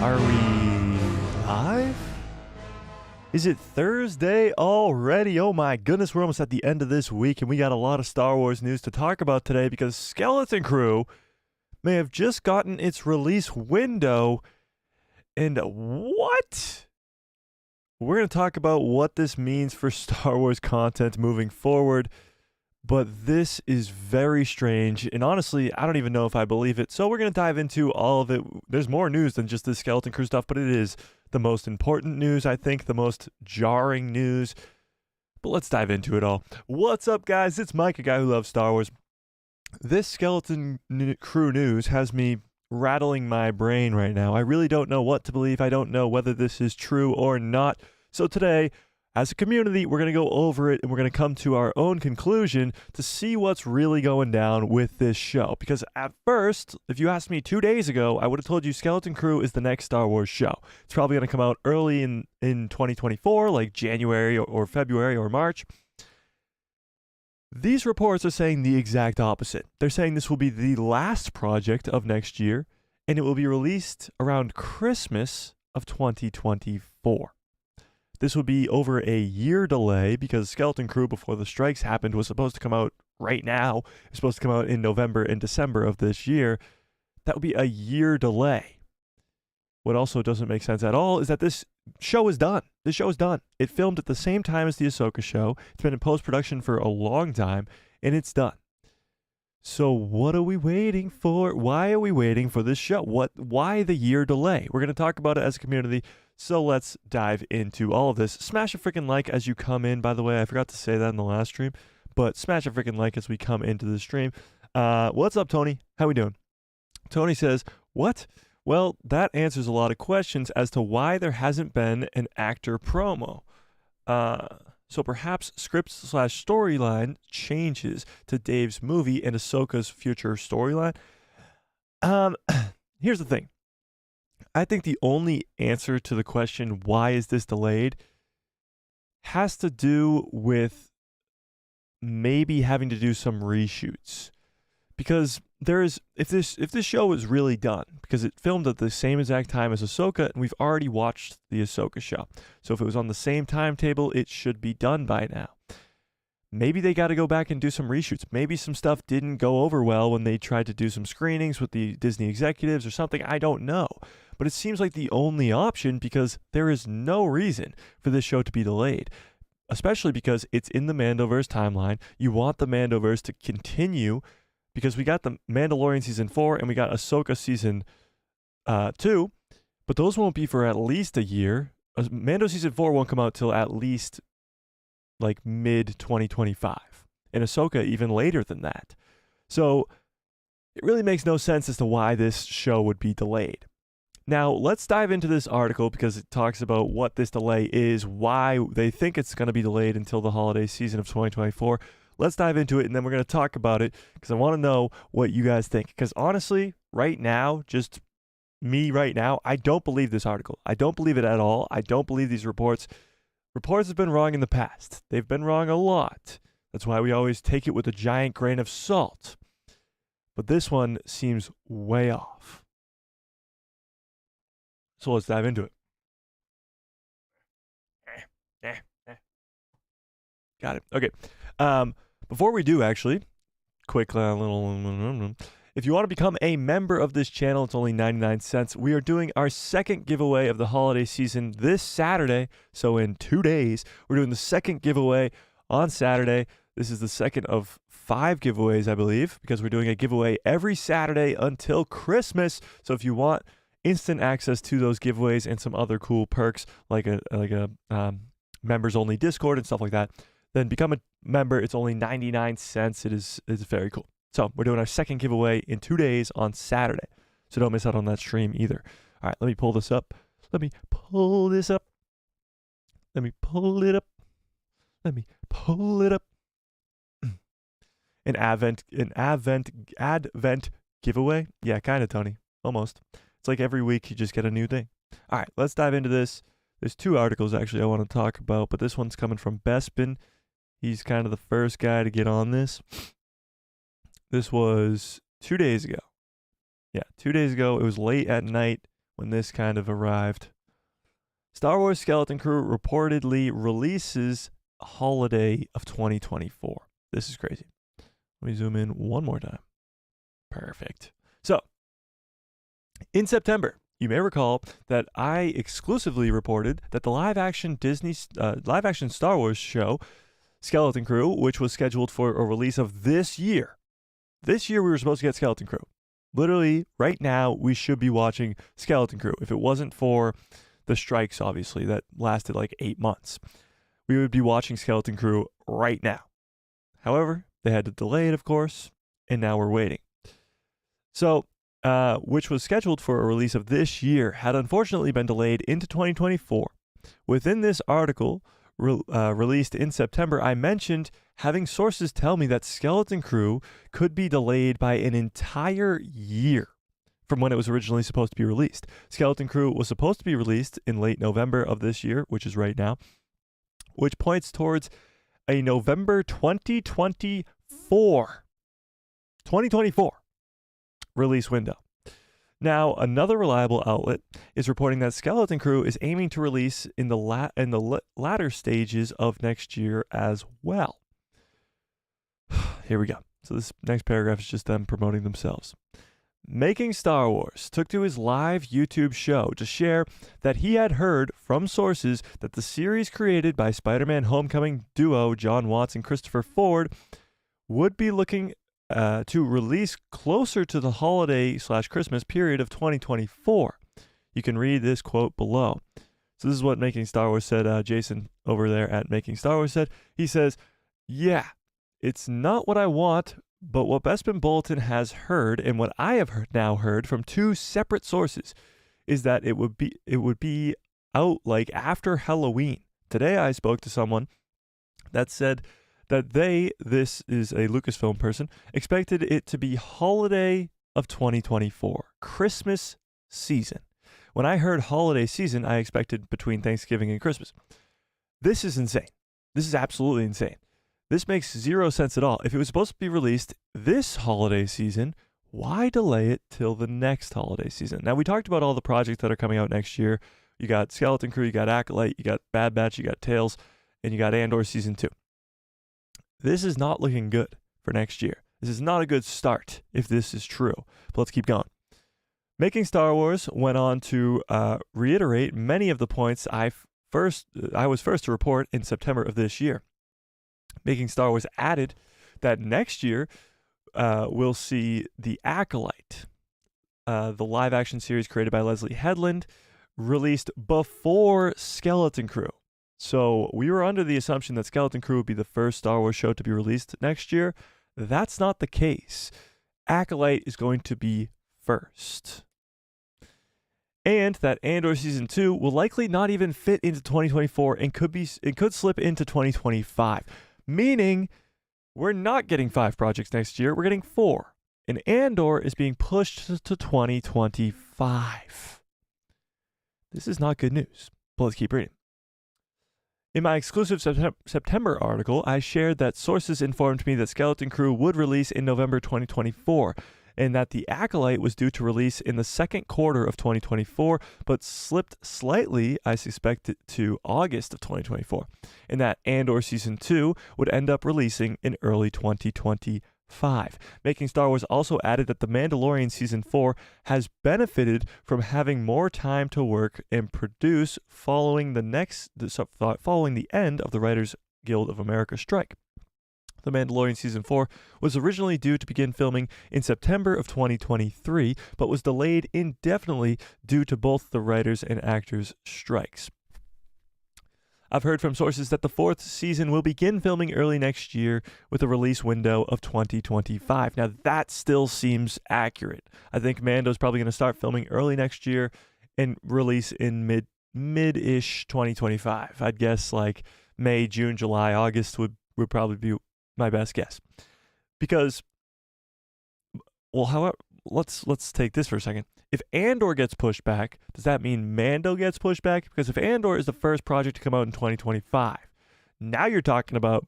Are we live? Is it Thursday already? Oh my goodness, we're almost at the end of this week and we got a lot of Star Wars news to talk about today because Skeleton Crew may have just gotten its release window. And what? We're going to talk about what this means for Star Wars content moving forward. But this is very strange, and honestly, I don't even know if I believe it. So we're going to dive into all of it. There's more news than just this Skeleton Crew stuff, but it is the most important news, I think, the most jarring news. But let's dive into it all. What's up, guys? It's Mike, a guy who loves Star Wars. This Skeleton Crew news has me rattling my brain right now. I really don't know what to believe. I don't know whether this is true or not. So today, as a community, we're going to go over it and we're going to come to our own conclusion to see what's really going down with this show. Because at first, if you asked me 2 days ago, I would have told you Skeleton Crew is the next Star Wars show. It's probably going to come out early in 2024, like January or February or March. These reports are saying the exact opposite. They're saying this will be the last project of next year and it will be released around Christmas of 2024. This would be over a year delay because Skeleton Crew, before the strikes happened, was supposed to come out right now. It's supposed to come out in November and December of this year. That would be a year delay. What also doesn't make sense at all is that this show is done. This show is done. It filmed at the same time as the Ahsoka show. It's been in post-production for a long time, and it's done. So what are we waiting for? Why are we waiting for this show? Why the year delay? We're going to talk about it as a community. So let's dive into all of this. Smash a freaking like as you come in, by the way. I forgot to say that in the last stream, but smash a freaking like as we come into the stream. What's up, Tony? How we doing? Tony says, what? Well, that answers a lot of questions as to why there hasn't been an actor promo. So perhaps script/storyline changes to Dave's movie and Ahsoka's future storyline. Here's the thing. I think the only answer to the question, why is this delayed, has to do with maybe having to do some reshoots. Because if this show is really done, because it filmed at the same exact time as Ahsoka, and we've already watched the Ahsoka show. So if it was on the same timetable, it should be done by now. Maybe they got to go back and do some reshoots. Maybe some stuff didn't go over well when they tried to do some screenings with the Disney executives or something. I don't know. But it seems like the only option because there is no reason for this show to be delayed. Especially because it's in the Mandoverse timeline. You want the Mandoverse to continue because we got the Mandalorian Season 4 and we got Ahsoka Season 2. But those won't be for at least a year. Mando Season 4 won't come out till at least like mid-2025. And Ahsoka even later than that. So it really makes no sense as to why this show would be delayed. Now, let's dive into this article because it talks about what this delay is, why they think it's going to be delayed until the holiday season of 2024. Let's dive into it, and then we're going to talk about it because I want to know what you guys think. Because honestly, right now, just me right now, I don't believe this article. I don't believe it at all. I don't believe these reports. Reports have been wrong in the past. They've been wrong a lot. That's why we always take it with a giant grain of salt. But this one seems way off. So let's dive into it. Got it. Okay. Before we do, actually, quick little... If you want to become a member of this channel, it's only 99 cents. We are doing our second giveaway of the holiday season this Saturday. So in 2 days, we're doing the second giveaway on Saturday. This is the second of 5 giveaways, I believe, because we're doing a giveaway every Saturday until Christmas. So if you want instant access to those giveaways and some other cool perks like a members only Discord and stuff like that, then become a member. It's only 99 cents. It's very cool. So we're doing our second giveaway in 2 days on Saturday. So don't miss out on that stream either. All right, let me pull this up. Let me pull this up. Let me pull it up. Let me pull it up. An advent giveaway? Yeah, kind of, Tony. Almost. It's like every week you just get a new thing. All right, let's dive into this. There's 2 articles actually I want to talk about, but this one's coming from Bespin. He's kind of the first guy to get on this. This was 2 days ago. Yeah, 2 days ago. It was late at night when this kind of arrived. Star Wars Skeleton Crew reportedly releases holiday of 2024. This is crazy. Let me zoom in one more time. Perfect. So, in September, you may recall that I exclusively reported that the live-action Star Wars show, Skeleton Crew, which was scheduled for a release of this year. This year we were supposed to get Skeleton Crew. Literally, right now, we should be watching Skeleton Crew. If it wasn't for the strikes, obviously, that lasted like 8 months, we would be watching Skeleton Crew right now. However, they had to delay it, of course, and now we're waiting. So, which was scheduled for a release of this year, had unfortunately been delayed into 2024. Within this article, released in September, I mentioned having sources tell me that Skeleton Crew could be delayed by an entire year from when it was originally supposed to be released. Skeleton Crew was supposed to be released in late November of this year, which is right now, which points towards a November 2024 release window. Now, another reliable outlet is reporting that Skeleton Crew is aiming to release in the latter stages of next year as well. Here we go. So this next paragraph is just them promoting themselves. Making Star Wars took to his live YouTube show to share that he had heard from sources that the series created by Spider-Man Homecoming duo John Watts and Christopher Ford would be looking to release closer to the holiday/Christmas period of 2024. You can read this quote below. So this is what Making Star Wars said. Jason over there at Making Star Wars said, he says, "Yeah, it's not what I want, but what Bespin Bulletin has heard and what I have now heard from two separate sources is that it would be out like after Halloween. Today I spoke to someone that said that this is a Lucasfilm person, expected it to be holiday of 2024, Christmas season. When I heard holiday season, I expected between Thanksgiving and Christmas. This is insane. This is absolutely insane. This makes zero sense at all. If it was supposed to be released this holiday season, why delay it till the next holiday season? Now, we talked about all the projects that are coming out next year. You got Skeleton Crew, you got Acolyte, you got Bad Batch, you got Tales, and you got Andor Season 2. This is not looking good for next year. This is not a good start if this is true. But let's keep going. Making Star Wars went on to reiterate many of the points I was first to report in September of this year. Making Star Wars added that next year we'll see The Acolyte, the live-action series created by Leslie Headland, released before Skeleton Crew. So we were under the assumption that Skeleton Crew would be the first Star Wars show to be released next year. That's not the case. Acolyte is going to be first. And that Andor Season 2 will likely not even fit into 2024 and could slip into 2025. Meaning, we're not getting 5 projects next year, we're getting 4. And Andor is being pushed to 2025. This is not good news, but let's keep reading. In my exclusive September article, I shared that sources informed me that Skeleton Crew would release in November 2024, and that The Acolyte was due to release in the second quarter of 2024, but slipped slightly, I suspect, to August of 2024, and that Andor Season 2 would end up releasing in early 2025. Making Star Wars also added that The Mandalorian Season 4 has benefited from having more time to work and produce following the end of the Writers Guild of America strike. The Mandalorian Season 4 was originally due to begin filming in September of 2023, but was delayed indefinitely due to both the writers and actors' strikes. I've heard from sources that the 4th season will begin filming early next year with a release window of 2025. Now, that still seems accurate. I think Mando's probably going to start filming early next year and release in mid-ish 2025. I'd guess like May, June, July, August would probably be my best guess. Because, well, however, let's take this for a second. If Andor gets pushed back, does that mean Mando gets pushed back? Because if Andor is the first project to come out in 2025, now you're talking about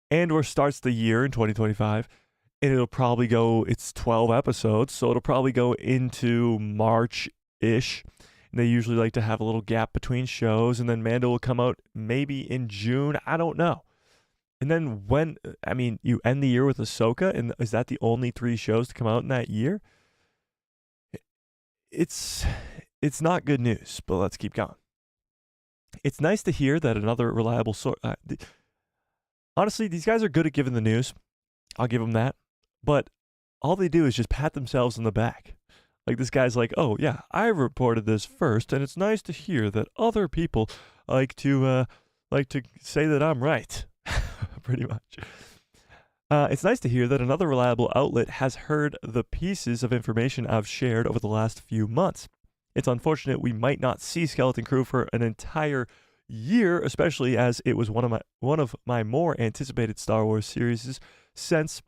Andor starts the year in 2025, and it'll probably go, it's 12 episodes, so it'll probably go into March ish. And they usually like to have a little gap between shows, and then Mando will come out maybe in June. I don't know. And then you end the year with Ahsoka, and is that the only 3 shows to come out in that year? It's not good news, but let's keep going. It's nice to hear that another reliable source. Honestly, these guys are good at giving the news. I'll give them that. But all they do is just pat themselves on the back. Like this guy's like, oh yeah, I reported this first, and it's nice to hear that other people like to say that I'm right. Pretty much. It's nice to hear that another reliable outlet has heard the pieces of information I've shared over the last few months. It's unfortunate we might not see Skeleton Crew for an entire year, especially as it was one of my more anticipated Star Wars series since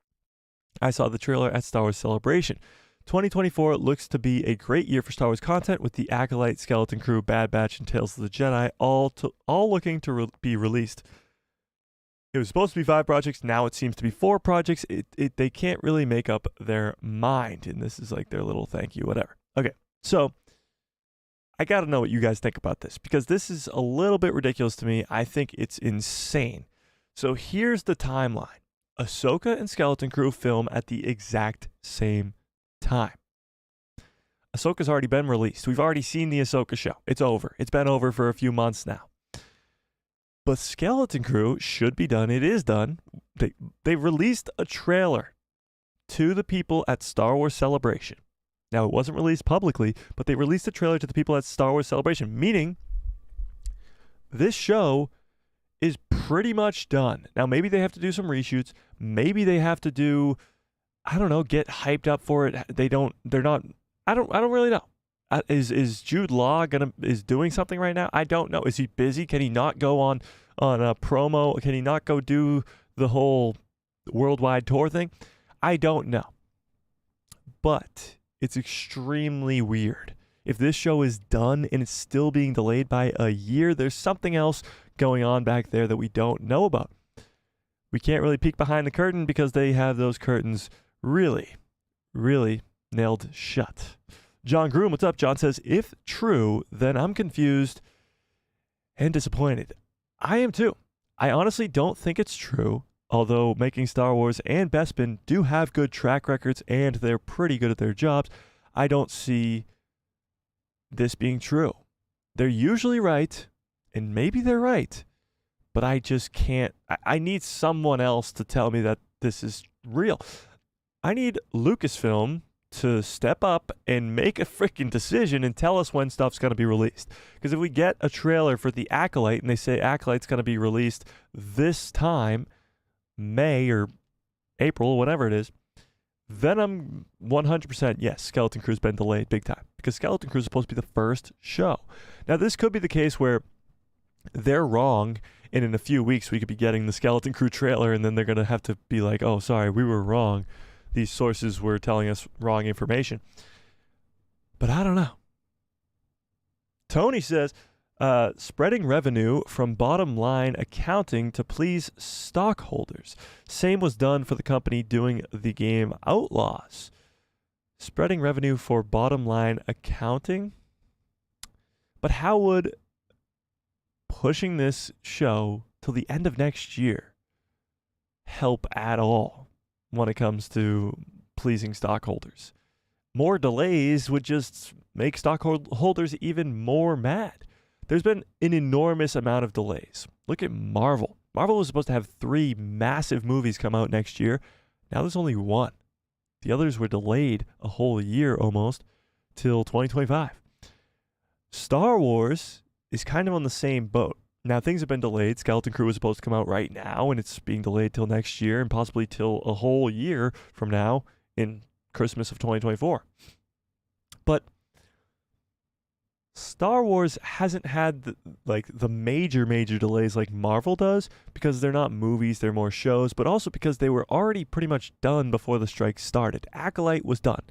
I saw the trailer at Star Wars Celebration. 2024 looks to be a great year for Star Wars content, with the Acolyte, Skeleton Crew, Bad Batch, and Tales of the Jedi all looking to be released. It was supposed to be 5 projects. Now it seems to be 4 projects. They can't really make up their mind, and this is like their little thank you, whatever. Okay, so I got to know what you guys think about this, because this is a little bit ridiculous to me. I think it's insane. So here's the timeline. Ahsoka and Skeleton Crew film at the exact same time. Ahsoka's already been released. We've already seen the Ahsoka show. It's over. It's been over for a few months now. But Skeleton Crew should be done. It is done. They released a trailer to the people at Star Wars Celebration. Now, it wasn't released publicly, but they released a trailer to the people at Star Wars Celebration, meaning this show is pretty much done. Now, maybe they have to do some reshoots. Maybe they have to do, I don't know, get hyped up for it. I don't really know. Is Jude Law is doing something right now? I don't know. Is he busy? Can he not go on a promo? Can he not go do the whole worldwide tour thing? I don't know. But it's extremely weird. If this show is done and it's still being delayed by a year, there's something else going on back there that we don't know about. We can't really peek behind the curtain because they have those curtains really, really nailed shut. John Groom, what's up? John says, if true, then I'm confused and disappointed. I am too. I honestly don't think it's true, although Making Star Wars and Bespin do have good track records and they're pretty good at their jobs. I don't see this being true. They're usually right, and maybe they're right, but I just can't. I need someone else to tell me that this is real. I need Lucasfilm to step up and make a freaking decision and tell us when stuff's going to be released. Because if we get a trailer for The Acolyte and they say Acolyte's going to be released this time, May or April, whatever it is, then I'm 100% yes, Skeleton Crew's been delayed big time. Because Skeleton Crew's supposed to be the first show. Now, this could be the case where they're wrong, and in a few weeks we could be getting the Skeleton Crew trailer, and then they're going to have to be like, oh, sorry, we were wrong. These sources were telling us wrong information. But I don't know. Tony says, spreading revenue from bottom line accounting to please stockholders. Same was done for the company doing the game Outlaws. Spreading revenue for bottom line accounting? But how would pushing this show till the end of next year help at all when it comes to pleasing stockholders? More delays would just make stockholders even more mad. There's been an enormous amount of delays. Look at Marvel. Marvel was supposed to have 3 massive movies come out next year. Now there's only 1. The others were delayed a whole year almost till 2025. Star Wars is kind of on the same boat. Now, things have been delayed. Skeleton Crew was supposed to come out right now, and it's being delayed till next year and possibly till a whole year from now in Christmas of 2024. But Star Wars hasn't had the major delays like Marvel does, because they're not movies, they're more shows, but also because they were already pretty much done before the strike started. Acolyte was done.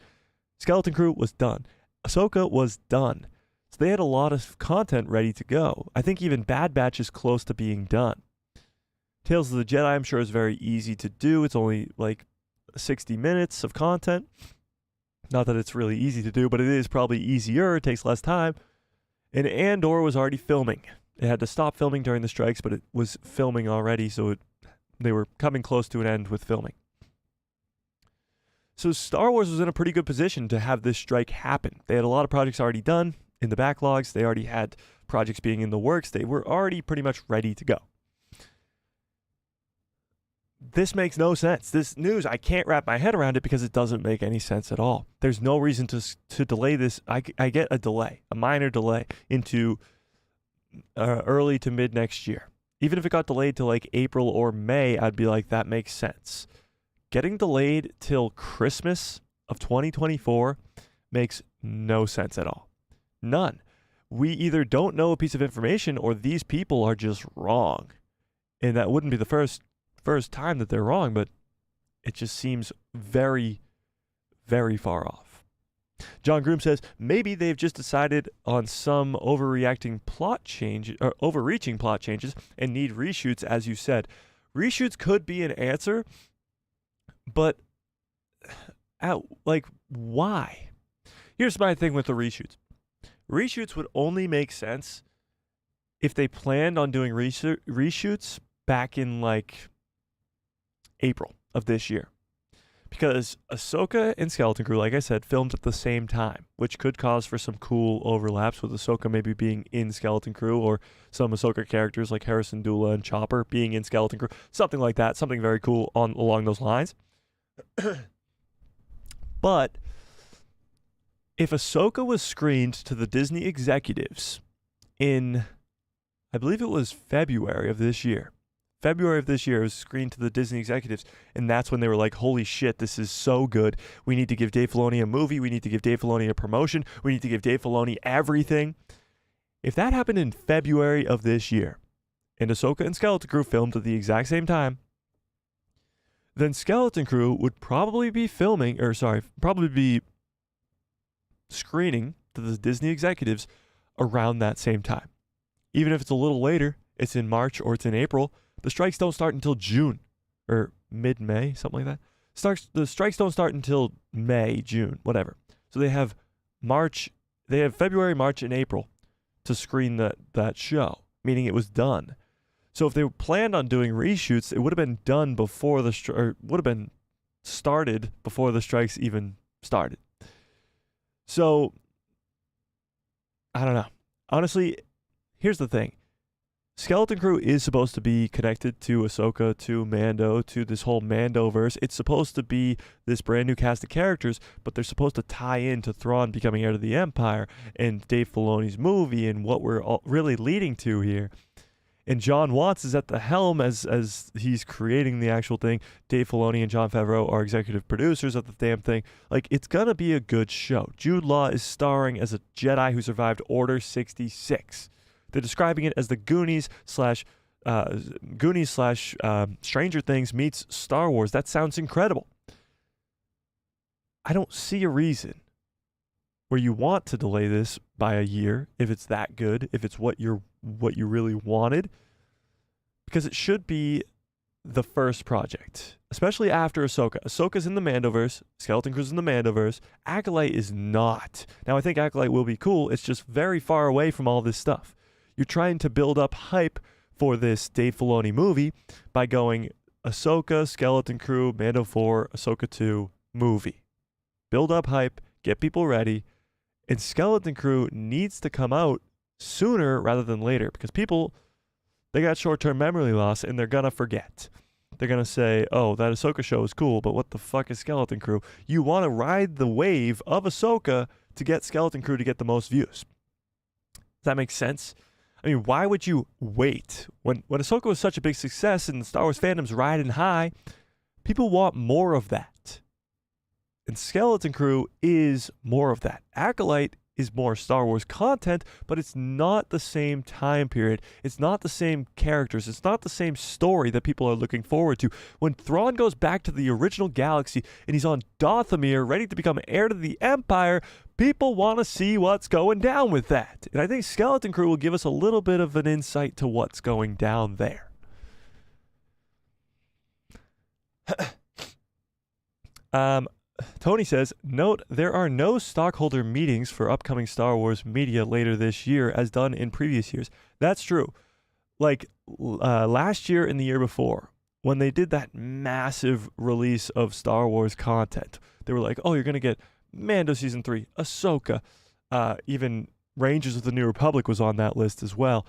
Skeleton Crew was done. Ahsoka was done. So they had a lot of content ready to go. I think even Bad Batch is close to being done. Tales of the Jedi, I'm sure, is very easy to do. It's only like 60 minutes of content. Not that it's really easy to do, but it is probably easier. It takes less time. And Andor was already filming. It had to stop filming during the strikes, but it was filming already, so they were coming close to an end with filming. So Star Wars was in a pretty good position to have this strike happen. They had a lot of projects already done in the backlogs. They already had projects being in the works. They were already pretty much ready to go. This makes no sense. This news, I can't wrap my head around it because it doesn't make any sense at all. There's no reason to delay this. I get a delay, a minor delay into early to mid next year. Even if it got delayed to like April or May, I'd be like, that makes sense. Getting delayed till Christmas of 2024 makes no sense at all. None. We either don't know a piece of information or these people are just wrong. And that wouldn't be the first time that they're wrong, but it just seems very, very far off. John Groom says, maybe they've just decided on some overreaching plot changes and need reshoots, as you said. Reshoots could be an answer, but why? Here's my thing with the reshoots. Reshoots would only make sense if they planned on doing reshoots back in like April of this year. Because Ahsoka and Skeleton Crew, like I said, filmed at the same time, which could cause for some cool overlaps with Ahsoka maybe being in Skeleton Crew, or some Ahsoka characters like Harrison Dula and Chopper being in Skeleton Crew, something like that, something very cool along those lines. But if Ahsoka was screened to the Disney executives in, I believe it was February of this year, it was screened to the Disney executives, and that's when they were like, holy shit, this is so good. We need to give Dave Filoni a movie. We need to give Dave Filoni a promotion. We need to give Dave Filoni everything. If that happened in February of this year, and Ahsoka and Skeleton Crew filmed at the exact same time, then Skeleton Crew would probably be screening to the Disney executives around that same time. Even if it's a little later, it's in March or it's in April, the strikes don't start until June or mid-May, something like that. The strikes don't start until May, June, whatever. So they have February, March, and April to screen that show, meaning it was done. So if they planned on doing reshoots, it would have been done before would have been started before the strikes even started. So I don't know. Honestly, here's the thing. Skeleton Crew is supposed to be connected to Ahsoka, to Mando, to this whole Mandoverse. It's supposed to be this brand new cast of characters, but they're supposed to tie into Thrawn becoming heir to the Empire and Dave Filoni's movie and what we're all really leading to here. And John Watts is at the helm as he's creating the actual thing. Dave Filoni and Jon Favreau are executive producers of the damn thing. Like, it's going to be a good show. Jude Law is starring as a Jedi who survived Order 66. They're describing it as the Goonies slash Stranger Things meets Star Wars. That sounds incredible. I don't see a reason where you want to delay this by a year if it's that good, if it's what you really wanted, because it should be the first project, especially after Ahsoka. Ahsoka's in the Mandoverse, Skeleton Crew's in the Mandoverse, Acolyte is not. Now, I think Acolyte will be cool, it's just very far away from all this stuff. You're trying to build up hype for this Dave Filoni movie by going Ahsoka, Skeleton Crew, Mando 4, Ahsoka 2 movie. Build up hype, get people ready, and Skeleton Crew needs to come out sooner rather than later, because people, they got short-term memory loss and they're gonna forget. They're gonna say, oh, that Ahsoka show is cool, but what the fuck is Skeleton Crew? You want to ride the wave of Ahsoka to get Skeleton Crew to get the most views. Does that make sense? I mean, why would you wait? When Ahsoka was such a big success and the Star Wars fandom's riding high, people want more of that. And Skeleton Crew is more of that. Acolyte is more Star Wars content, but it's not the same time period. It's not the same characters. It's not the same story that people are looking forward to. When Thrawn goes back to the original galaxy and he's on Dathomir, ready to become heir to the Empire, people want to see what's going down with that. And I think Skeleton Crew will give us a little bit of an insight to what's going down there. Tony says, note there are no stockholder meetings for upcoming Star Wars media later this year as done in previous years. That's true. Like last year and the year before, when they did that massive release of Star Wars content, they were like, oh, you're going to get Mando Season 3, Ahsoka, even Rangers of the New Republic was on that list as well,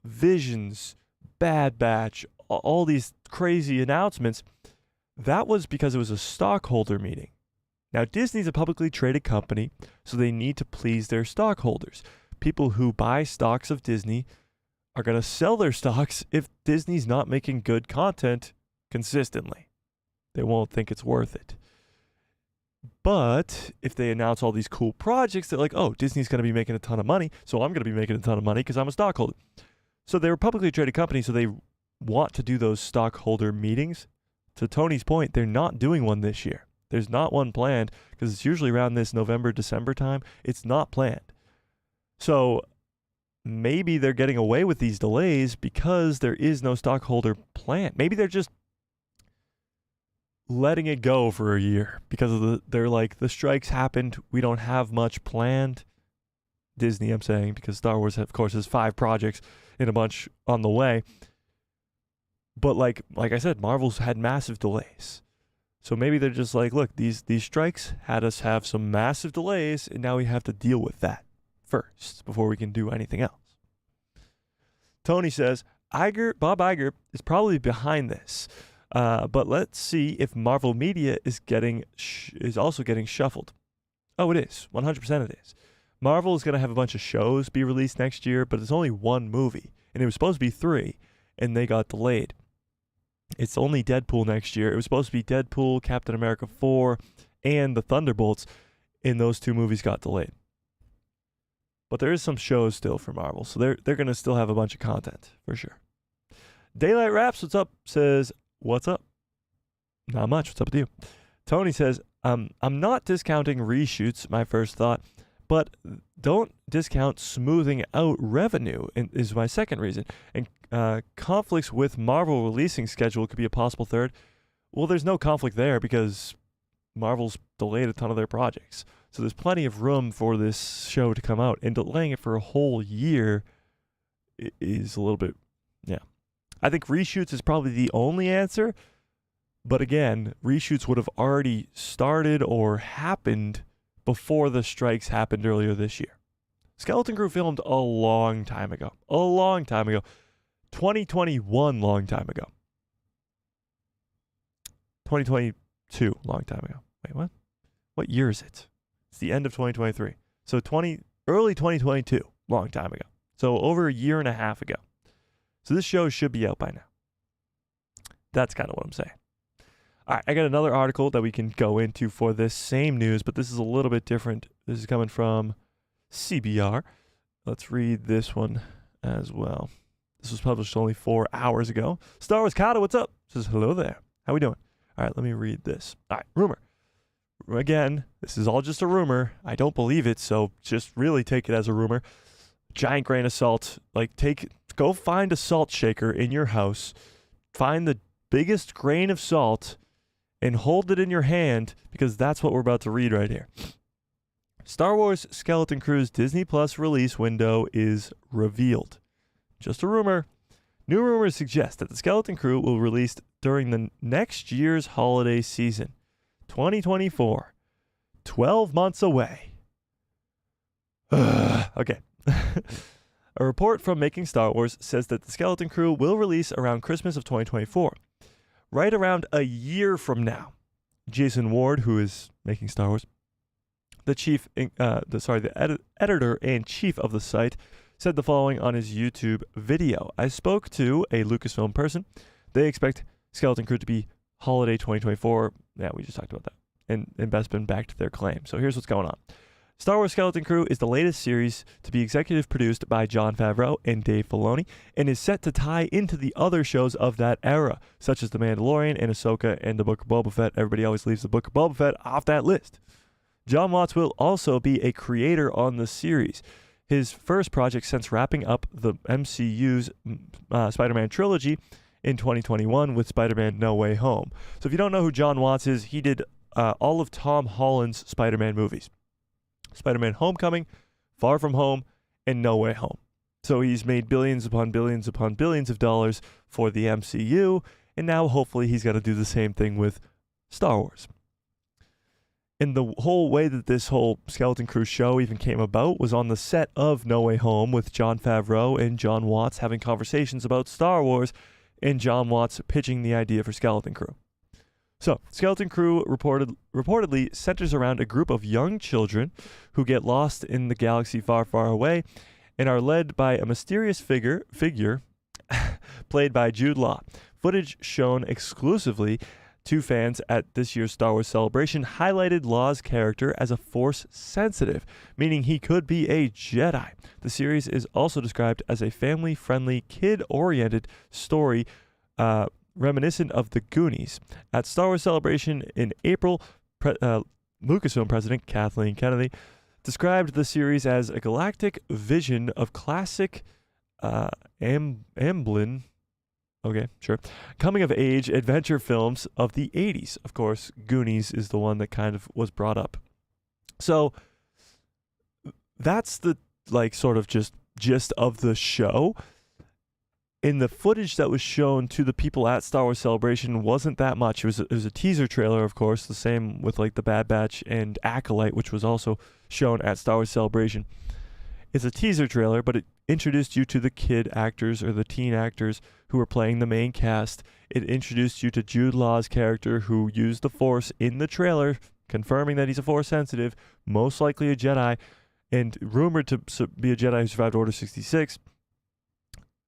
Visions, Bad Batch, all these crazy announcements. That was because it was a stockholder meeting. Now, Disney's a publicly traded company, so they need to please their stockholders. People who buy stocks of Disney are going to sell their stocks if Disney's not making good content consistently. They won't think it's worth it. But if they announce all these cool projects, they're like, oh, Disney's going to be making a ton of money, so I'm going to be making a ton of money because I'm a stockholder. So they're a publicly traded company, so they want to do those stockholder meetings. To Tony's point, they're not doing one this year. There's not one planned because it's usually around this November, December time. It's not planned. So maybe they're getting away with these delays because there is no stockholder plan. Maybe they're just letting it go for a year because they're like, the strikes happened. We don't have much planned. Disney, I'm saying, because Star Wars, of course, has 5 projects and a bunch on the way. But like I said, Marvel's had massive delays. So maybe they're just like, look, these strikes had us have some massive delays, and now we have to deal with that first before we can do anything else. Tony says, Bob Iger is probably behind this. But let's see if Marvel Media is also getting shuffled. Oh, it is. 100% it is. Marvel is going to have a bunch of shows be released next year, but it's only 1 movie. And it was supposed to be 3, and they got delayed. It's only Deadpool next year. It was supposed to be Deadpool, Captain America 4, and the Thunderbolts, and those 2 movies got delayed. But there is some shows still for Marvel, so they're going to still have a bunch of content, for sure. Daylight Raps, what's up, says, what's up? Not much. What's up with you? Tony says, I'm not discounting reshoots, my first thought, but don't discount smoothing out revenue is my second reason. And conflicts with Marvel releasing schedule could be a possible third. Well, there's no conflict there because Marvel's delayed a ton of their projects. So there's plenty of room for this show to come out. And delaying it for a whole year is a little bit, yeah. I think reshoots is probably the only answer. But again, reshoots would have already started or happened before the strikes happened earlier this year. Skeleton Crew filmed a long time ago. 2021, long time ago. 2022, long time ago. Wait, what? What year is it? It's the end of 2023. So early 2022, long time ago. So over a year and a half ago. So this show should be out by now. That's kind of what I'm saying. All right, I got another article that we can go into for this same news, but this is a little bit different. This is coming from CBR. Let's read this one as well. This was published only 4 hours ago. Star Wars Kata, what's up? Says, hello there. How we doing? All right, let me read this. All right, rumor. Again, this is all just a rumor. I don't believe it, so just really take it as a rumor. Giant grain of salt. Go find a salt shaker in your house. Find the biggest grain of salt and hold it in your hand because that's what we're about to read right here. Star Wars Skeleton Crew's Disney Plus release window is revealed. Just a rumor. New rumors suggest that the Skeleton Crew will release during the next year's holiday season, 2024. 12 months away. Okay. A report from Making Star Wars says that the Skeleton Crew will release around Christmas of 2024. Right around a year from now. Jason Ward, who is Making Star Wars, the editor and chief of the site, said the following on his YouTube video. I spoke to a Lucasfilm person. They expect Skeleton Crew to be holiday 2024. Yeah, we just talked about that. And Bespin backed their claim. So here's what's going on. Star Wars Skeleton Crew is the latest series to be executive produced by Jon Favreau and Dave Filoni and is set to tie into the other shows of that era, such as The Mandalorian and Ahsoka and The Book of Boba Fett. Everybody always leaves The Book of Boba Fett off that list. Jon Watts will also be a creator on the series. His first project since wrapping up the MCU's Spider-Man trilogy in 2021 with Spider-Man No Way Home. So if you don't know who Jon Watts is, he did all of Tom Holland's Spider-Man movies. Spider-Man Homecoming, Far From Home, and No Way Home. So he's made billions upon billions upon billions of dollars for the MCU, and now hopefully he's got to do the same thing with Star Wars. And the whole way that this whole Skeleton Crew show even came about was on the set of No Way Home with Jon Favreau and Jon Watts having conversations about Star Wars and Jon Watts pitching the idea for Skeleton Crew. So, Skeleton Crew reportedly centers around a group of young children who get lost in the galaxy far, far away and are led by a mysterious figure played by Jude Law. Footage shown exclusively to fans at this year's Star Wars Celebration highlighted Law's character as a Force sensitive, meaning he could be a Jedi. The series is also described as a family-friendly, kid-oriented story reminiscent of the Goonies. At Star Wars Celebration in April, Lucasfilm president Kathleen Kennedy described the series as a galactic vision of classic Amblin, coming-of-age adventure films of the 80s. Of course, Goonies is the one that kind of was brought up. So that's the sort of just gist of the show. In the footage that was shown to the people at Star Wars Celebration wasn't that much. It was a teaser trailer, of course, the same with the Bad Batch and Acolyte, which was also shown at Star Wars Celebration. It's a teaser trailer, but it introduced you to the kid actors or the teen actors who were playing the main cast. It introduced you to Jude Law's character, who used the Force in the trailer, confirming that he's a Force sensitive, most likely a Jedi, and rumored to be a Jedi who survived Order 66.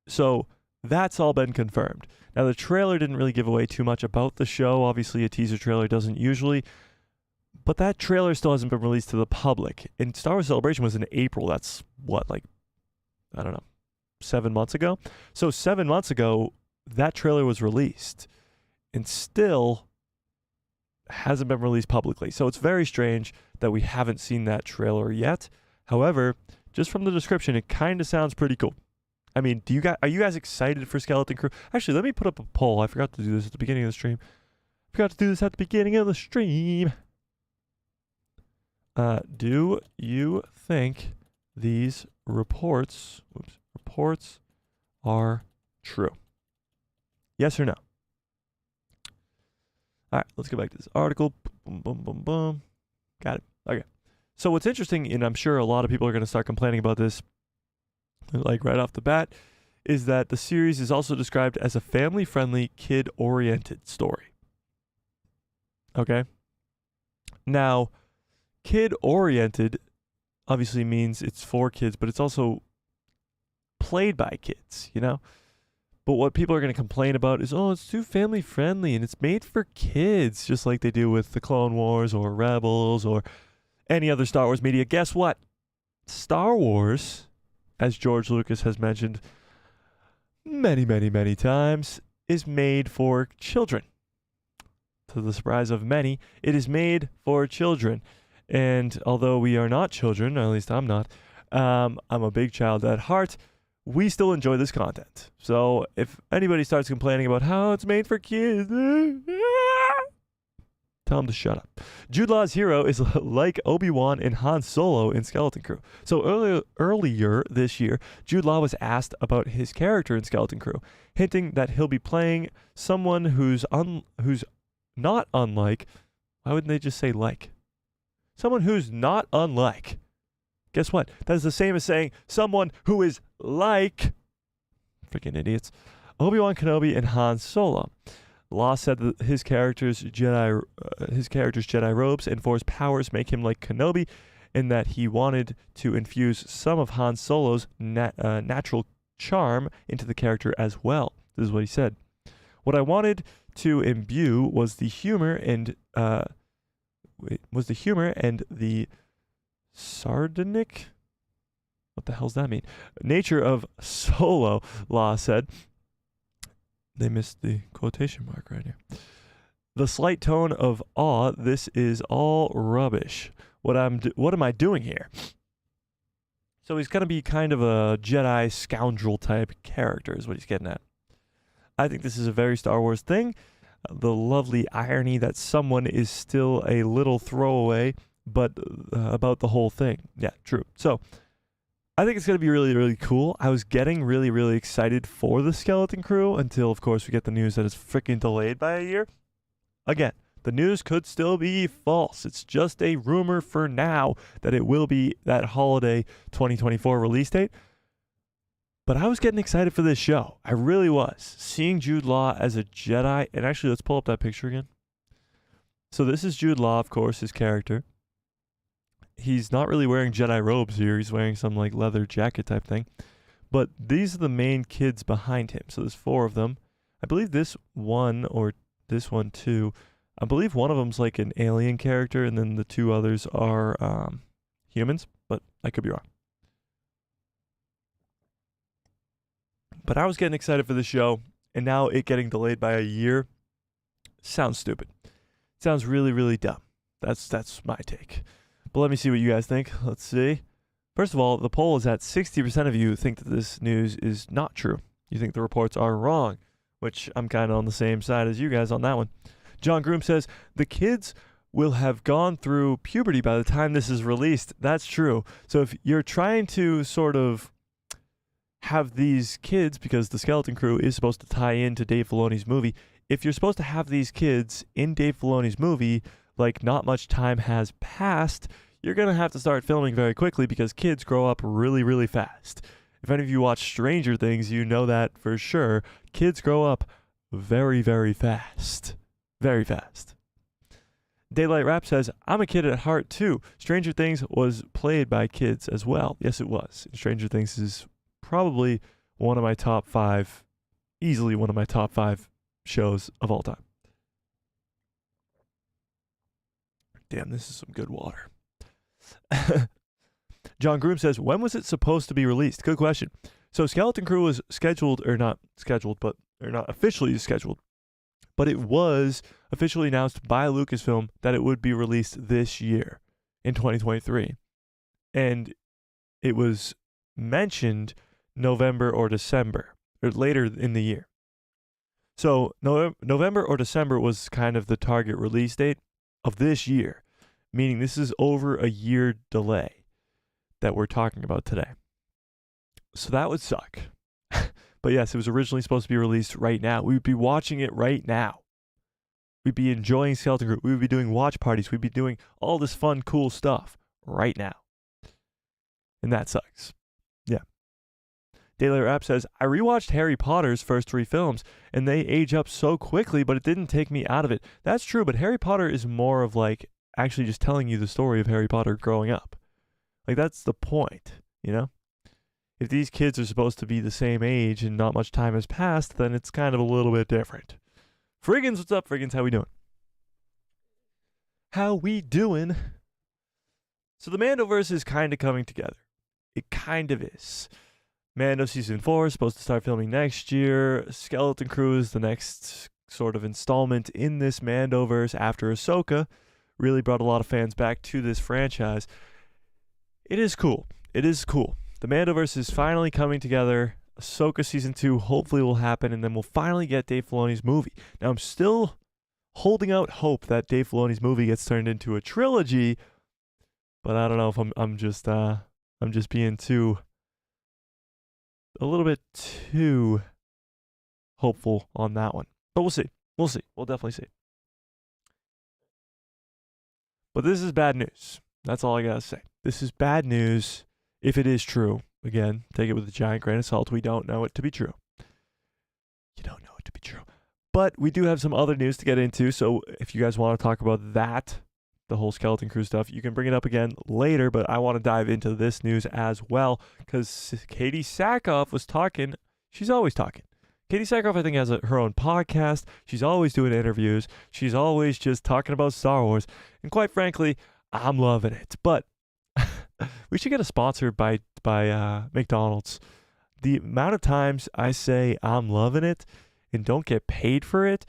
So that's all been confirmed. Now, the trailer didn't really give away too much about the show. Obviously, a teaser trailer doesn't usually. But that trailer still hasn't been released to the public. And Star Wars Celebration was in April. That's what, 7 months ago? So 7 months ago, that trailer was released and still hasn't been released publicly. So it's very strange that we haven't seen that trailer yet. However, just from the description, it kind of sounds pretty cool. I mean, are you guys excited for Skeleton Crew? Actually, let me put up a poll. I forgot to do this at the beginning of the stream. Do you think these reports are true? Yes or no? All right, let's go back to this article. Boom, boom, boom, boom. Got it. Okay. So what's interesting, and I'm sure a lot of people are going to start complaining about this, right off the bat, is that the series is also described as a family-friendly, kid-oriented story. Okay? Now, kid-oriented obviously means it's for kids, but it's also played by kids, But what people are going to complain about is, it's too family-friendly and it's made for kids, just like they do with the Clone Wars or Rebels or any other Star Wars media. Guess what? Star Wars, as George Lucas has mentioned many, many, many times, is made for children. To the surprise of many, it is made for children. And although we are not children, or at least I'm not, I'm a big child at heart, we still enjoy this content. So if anybody starts complaining about how it's made for kids, tell them to shut up. Jude Law's hero is like Obi-Wan and Han Solo in Skeleton Crew. So earlier this year, Jude Law was asked about his character in Skeleton Crew, hinting that he'll be playing someone who's not unlike. Why wouldn't they just say like? Someone who's not unlike. Guess what? That is the same as saying someone who is like, freaking idiots, Obi-Wan Kenobi and Han Solo. Law said that his character's Jedi robes and Force powers make him like Kenobi, and that he wanted to infuse some of Han Solo's natural charm into the character as well. This is what he said. What I wanted to imbue was the humor and the sardonic, what the hell's that mean? Nature of Solo, Law said. They missed the quotation mark right here. The slight tone of awe, this is all rubbish. What am I doing here? So he's going to be kind of a Jedi scoundrel type character is what he's getting at. I think this is a very Star Wars thing. the lovely irony that someone is still a little throwaway, but about the whole thing. Yeah, true. So I think it's going to be really, really cool. I was getting really, really excited for the Skeleton Crew until, of course, we get the news that it's freaking delayed by a year. Again, the news could still be false. It's just a rumor for now that it will be that holiday 2024 release date. But I was getting excited for this show. I really was. Seeing Jude Law as a Jedi. And actually, let's pull up that picture again. So this is Jude Law, of course, his character. He's not really wearing Jedi robes here. He's wearing some like leather jacket type thing. But these are the main kids behind him. So there's 4 of them. I believe this one or this one too. I believe one of them's like an alien character, and then the 2 others are humans. But I could be wrong. But I was getting excited for the show, and now it getting delayed by a year sounds stupid. Sounds really, really dumb. That's my take. But let me see what you guys think. Let's see. First of all, the poll is at 60% of you think that this news is not true. You think the reports are wrong, which I'm kind of on the same side as you guys on that one. John Groom says, the kids will have gone through puberty by the time this is released. That's true. So if you're trying to sort of have these kids, because the Skeleton Crew is supposed to tie into Dave Filoni's movie, if you're supposed to have these kids in Dave Filoni's movie, like not much time has passed, you're going to have to start filming very quickly because kids grow up really, really fast. If any of you watch Stranger Things, you know that for sure. Kids grow up very, very fast. Very fast. Daylight Rap says, I'm a kid at heart too. Stranger Things was played by kids as well. Yes, it was. Stranger Things is probably one of my top 5, easily one of my top 5 shows of all time. Damn, this is some good water. John Groom says, when was it supposed to be released? Good question. So Skeleton Crew was scheduled, or not officially scheduled, but it was officially announced by Lucasfilm that it would be released this year in 2023. And it was mentioned November or December, or later in the year. So November or December was kind of the target release date of this year, meaning this is over a year delay that we're talking about today. So that would suck. But yes, it was originally supposed to be released right now. We would be watching it right now. We'd be enjoying Skeleton Crew. We would be doing watch parties. We'd be doing all this fun, cool stuff right now. And that sucks. Yeah. Daily Rap says, I rewatched Harry Potter's first 3 films, and they age up so quickly, but it didn't take me out of it. That's true, but Harry Potter is more of like actually just telling you the story of Harry Potter growing up. Like, that's the point, you know? If these kids are supposed to be the same age and not much time has passed, then it's kind of a little bit different. Friggins, what's up, Friggins? How we doing? How we doing? So the Mandoverse is kind of coming together. It kind of is. Mando Season 4 is supposed to start filming next year. Skeleton Crew is the next sort of installment in this Mandoverse after Ahsoka. Really brought a lot of fans back to this franchise. It is cool. It is cool. The Mandoverse is finally coming together. Ahsoka Season 2 hopefully will happen, and then we'll finally get Dave Filoni's movie. Now, I'm still holding out hope that Dave Filoni's movie gets turned into a trilogy, but I don't know if I'm just being a little bit too hopeful on that one. But we'll see. We'll see. We'll definitely see. But this is bad news. That's all I gotta say. This is bad news if it is true. Again, take it with a giant grain of salt. We don't know it to be true. You don't know it to be true. But we do have some other news to get into, so if you guys want to talk about that, the whole Skeleton Crew stuff, you can bring it up again later, but I want to dive into this news as well, because Katie Sackhoff was talking. She's always talking. Katie Sackhoff, I think, has her own podcast. She's always doing interviews. She's always just talking about Star Wars. And quite frankly, I'm loving it. But we should get a sponsor by McDonald's. The amount of times I say I'm loving it and don't get paid for it,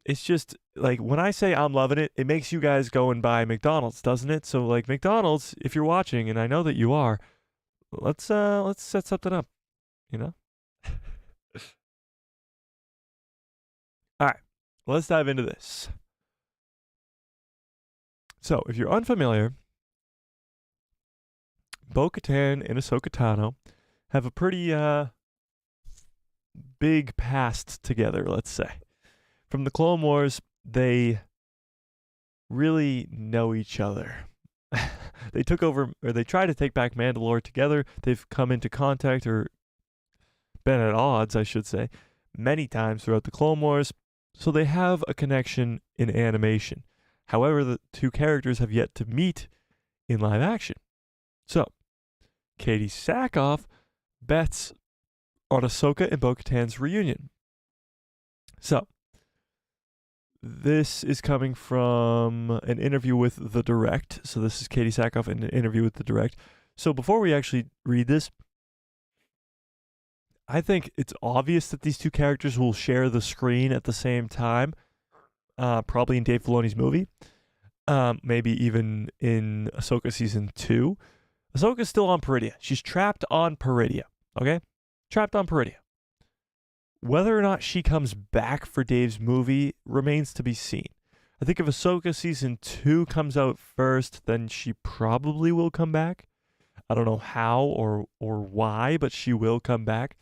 it's just like when I say I'm loving it, it makes you guys go and buy McDonald's, doesn't it? So like McDonald's, if you're watching, and I know that you are, let's set something up, you know? All right. let's dive into this. So, if you're unfamiliar, Bo-Katan and Ahsoka Tano have a pretty big past together, let's say. From the Clone Wars, they really know each other. They took over, or they tried to take back Mandalore together. They've come into contact, or been at odds, I should say, many times throughout the Clone Wars, so they have a connection in animation. However, the two characters have yet to meet in live action. So, Katie Sackhoff bets on Ahsoka and Bo-Katan's reunion. So, this is coming from an interview with The Direct. So this is Katie Sackhoff in an interview with The Direct. So before we actually read this, I think it's obvious that these two characters will share the screen at the same time, probably in Dave Filoni's movie, maybe even in Ahsoka Season 2. Ahsoka's still on Peridia. She's trapped on Peridia, okay? Trapped on Peridia. Whether or not she comes back for Dave's movie remains to be seen. I think if Ahsoka Season 2 comes out first, then she probably will come back. I don't know how or why, but she will come back.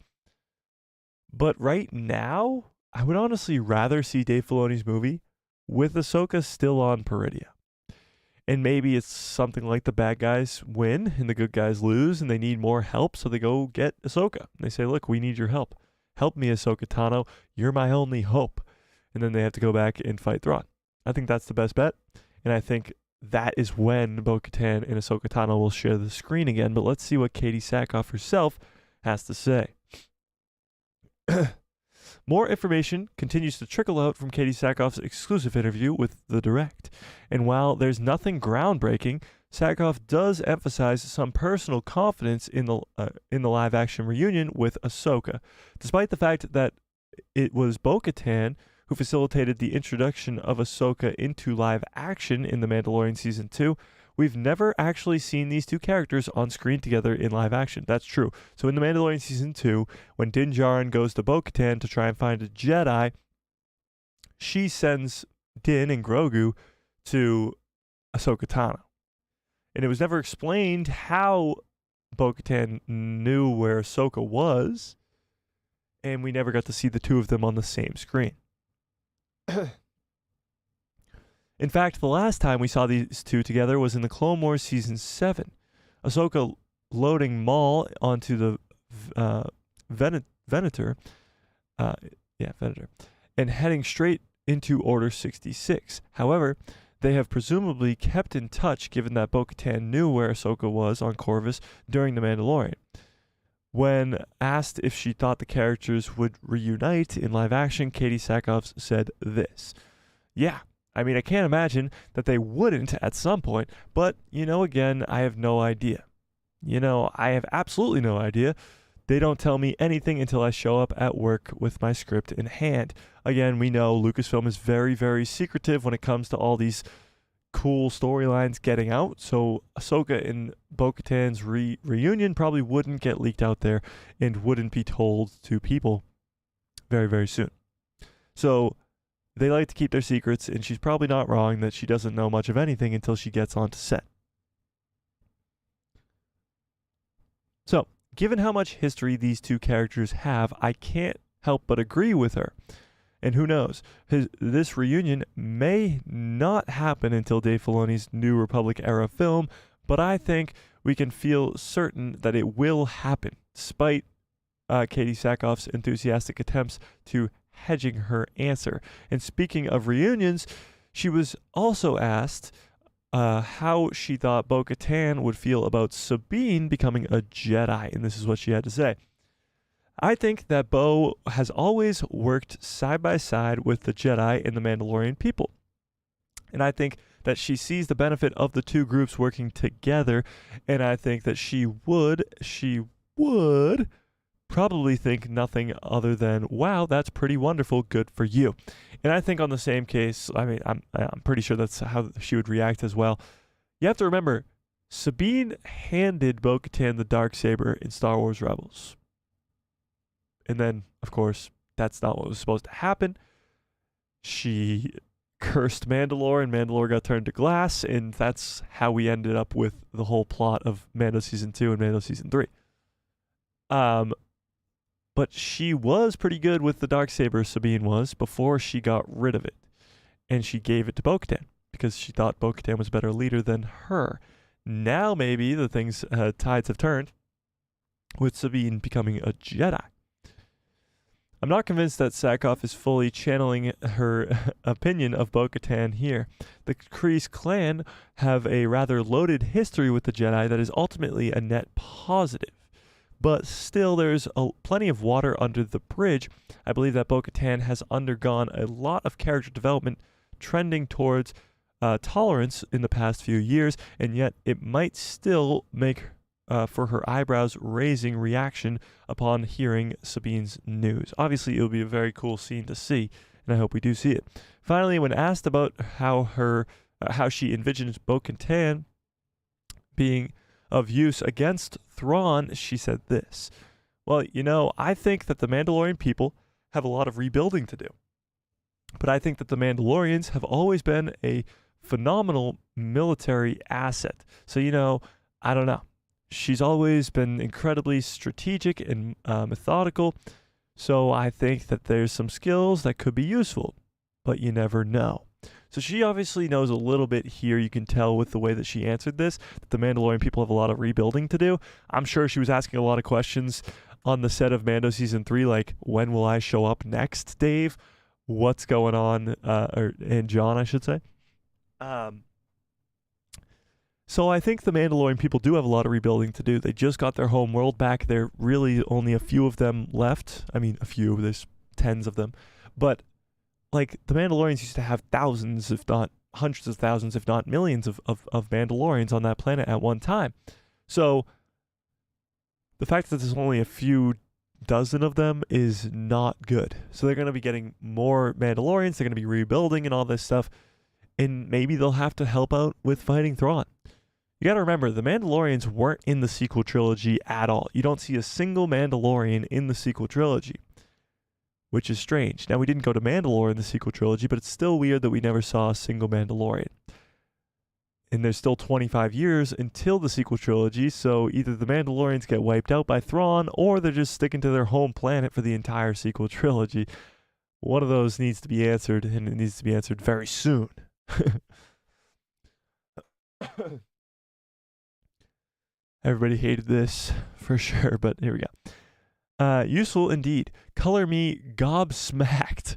But right now, I would honestly rather see Dave Filoni's movie with Ahsoka still on Peridia. And maybe it's something like the bad guys win and the good guys lose and they need more help, so they go get Ahsoka. They say, look, we need your help. Help me, Ahsoka Tano. You're my only hope. And then they have to go back and fight Thrawn. I think that's the best bet. And I think that is when Bo-Katan and Ahsoka Tano will share the screen again. But let's see what Katie Sackhoff herself has to say. More information continues to trickle out from Katie Sackhoff's exclusive interview with The Direct. And while there's nothing groundbreaking, Sackhoff does emphasize some personal confidence in the live-action reunion with Ahsoka, despite the fact that it was Bo-Katan who facilitated the introduction of Ahsoka into live action in The Mandalorian Season 2. We've never actually seen these two characters on screen together in live action. That's true. So in The Mandalorian Season 2, when Din Djarin goes to Bo-Katan to try and find a Jedi, she sends Din and Grogu to Ahsoka Tano. And it was never explained how Bo-Katan knew where Ahsoka was, and we never got to see the two of them on the same screen. In fact, the last time we saw these two together was in the Clone Wars Season 7. Ahsoka loading Maul onto the Venator, and heading straight into Order 66. However, they have presumably kept in touch given that Bo-Katan knew where Ahsoka was on Corvus during The Mandalorian. When asked if she thought the characters would reunite in live action, Katie Sackhoff said this. Yeah, I mean, I can't imagine that they wouldn't at some point, but, again, I have no idea. I have absolutely no idea. They don't tell me anything until I show up at work with my script in hand. Again, we know Lucasfilm is very, very secretive when it comes to all these cool storylines getting out, so Ahsoka and Bo-Katan's reunion probably wouldn't get leaked out there and wouldn't be told to people very, very soon. So they like to keep their secrets, and she's probably not wrong that she doesn't know much of anything until she gets onto set. So, given how much history these two characters have, I can't help but agree with her. And who knows, this reunion may not happen until Dave Filoni's New Republic era film, but I think we can feel certain that it will happen, despite Katie Sackhoff's enthusiastic attempts to hedging her answer. And speaking of reunions, she was also asked how she thought Bo-Katan would feel about Sabine becoming a Jedi, and this is what she had to say. I think that Bo has always worked side by side with the Jedi and the Mandalorian people. And I think that she sees the benefit of the two groups working together, and I think that she would probably think nothing other than, wow, that's pretty wonderful, good for you. And I think on the same case, I mean, I'm pretty sure that's how she would react as well. You have to remember, Sabine handed Bo-Katan the Darksaber in Star Wars Rebels. And then, of course, that's not what was supposed to happen. she cursed Mandalore, and Mandalore got turned to glass, and that's how we ended up with the whole plot of Mando Season 2 and Mando Season 3. But she was pretty good with the Darksaber, Sabine was, before she got rid of it. And she gave it to Bo-Katan, because she thought Bo-Katan was a better leader than her. Now maybe the tides have turned, with Sabine becoming a Jedi. I'm not convinced that Sackhoff is fully channeling her opinion of Bo-Katan here. The Kreese clan have a rather loaded history with the Jedi that is ultimately a net positive. But still, there's plenty of water under the bridge. I believe that Bo-Katan has undergone a lot of character development, trending towards tolerance in the past few years, and yet it might still make for her eyebrows raising reaction upon hearing Sabine's news. Obviously, it will be a very cool scene to see, and I hope we do see it. Finally, when asked about how she envisions Bo-Katan being of use against Thrawn, she said this: "Well, I think that the Mandalorian people have a lot of rebuilding to do. But I think that the Mandalorians have always been a phenomenal military asset. So, I don't know. She's always been incredibly strategic and methodical. So I think that there's some skills that could be useful, but you never know." So she obviously knows a little bit here. You can tell with the way that she answered this, that the Mandalorian people have a lot of rebuilding to do. I'm sure she was asking a lot of questions on the set of Mando Season 3, like, when will I show up next, Dave? What's going on? And John, I should say. So I think the Mandalorian people do have a lot of rebuilding to do. They just got their home world back. There are really only a few of them left. I mean, a few. There's tens of them. But like, the Mandalorians used to have thousands, if not hundreds of thousands, if not millions of Mandalorians on that planet at one time. So the fact that there's only a few dozen of them is not good. So they're going to be getting more Mandalorians. They're going to be rebuilding and all this stuff. And maybe they'll have to help out with fighting Thrawn. You got to remember, the Mandalorians weren't in the sequel trilogy at all. You don't see a single Mandalorian in the sequel trilogy, which is strange. Now, we didn't go to Mandalore in the sequel trilogy, but it's still weird that we never saw a single Mandalorian. And there's still 25 years until the sequel trilogy, so either the Mandalorians get wiped out by Thrawn, or they're just sticking to their home planet for the entire sequel trilogy. One of those needs to be answered, and it needs to be answered very soon. Everybody hated this for sure, but here we go. Useful indeed. Color me gobsmacked.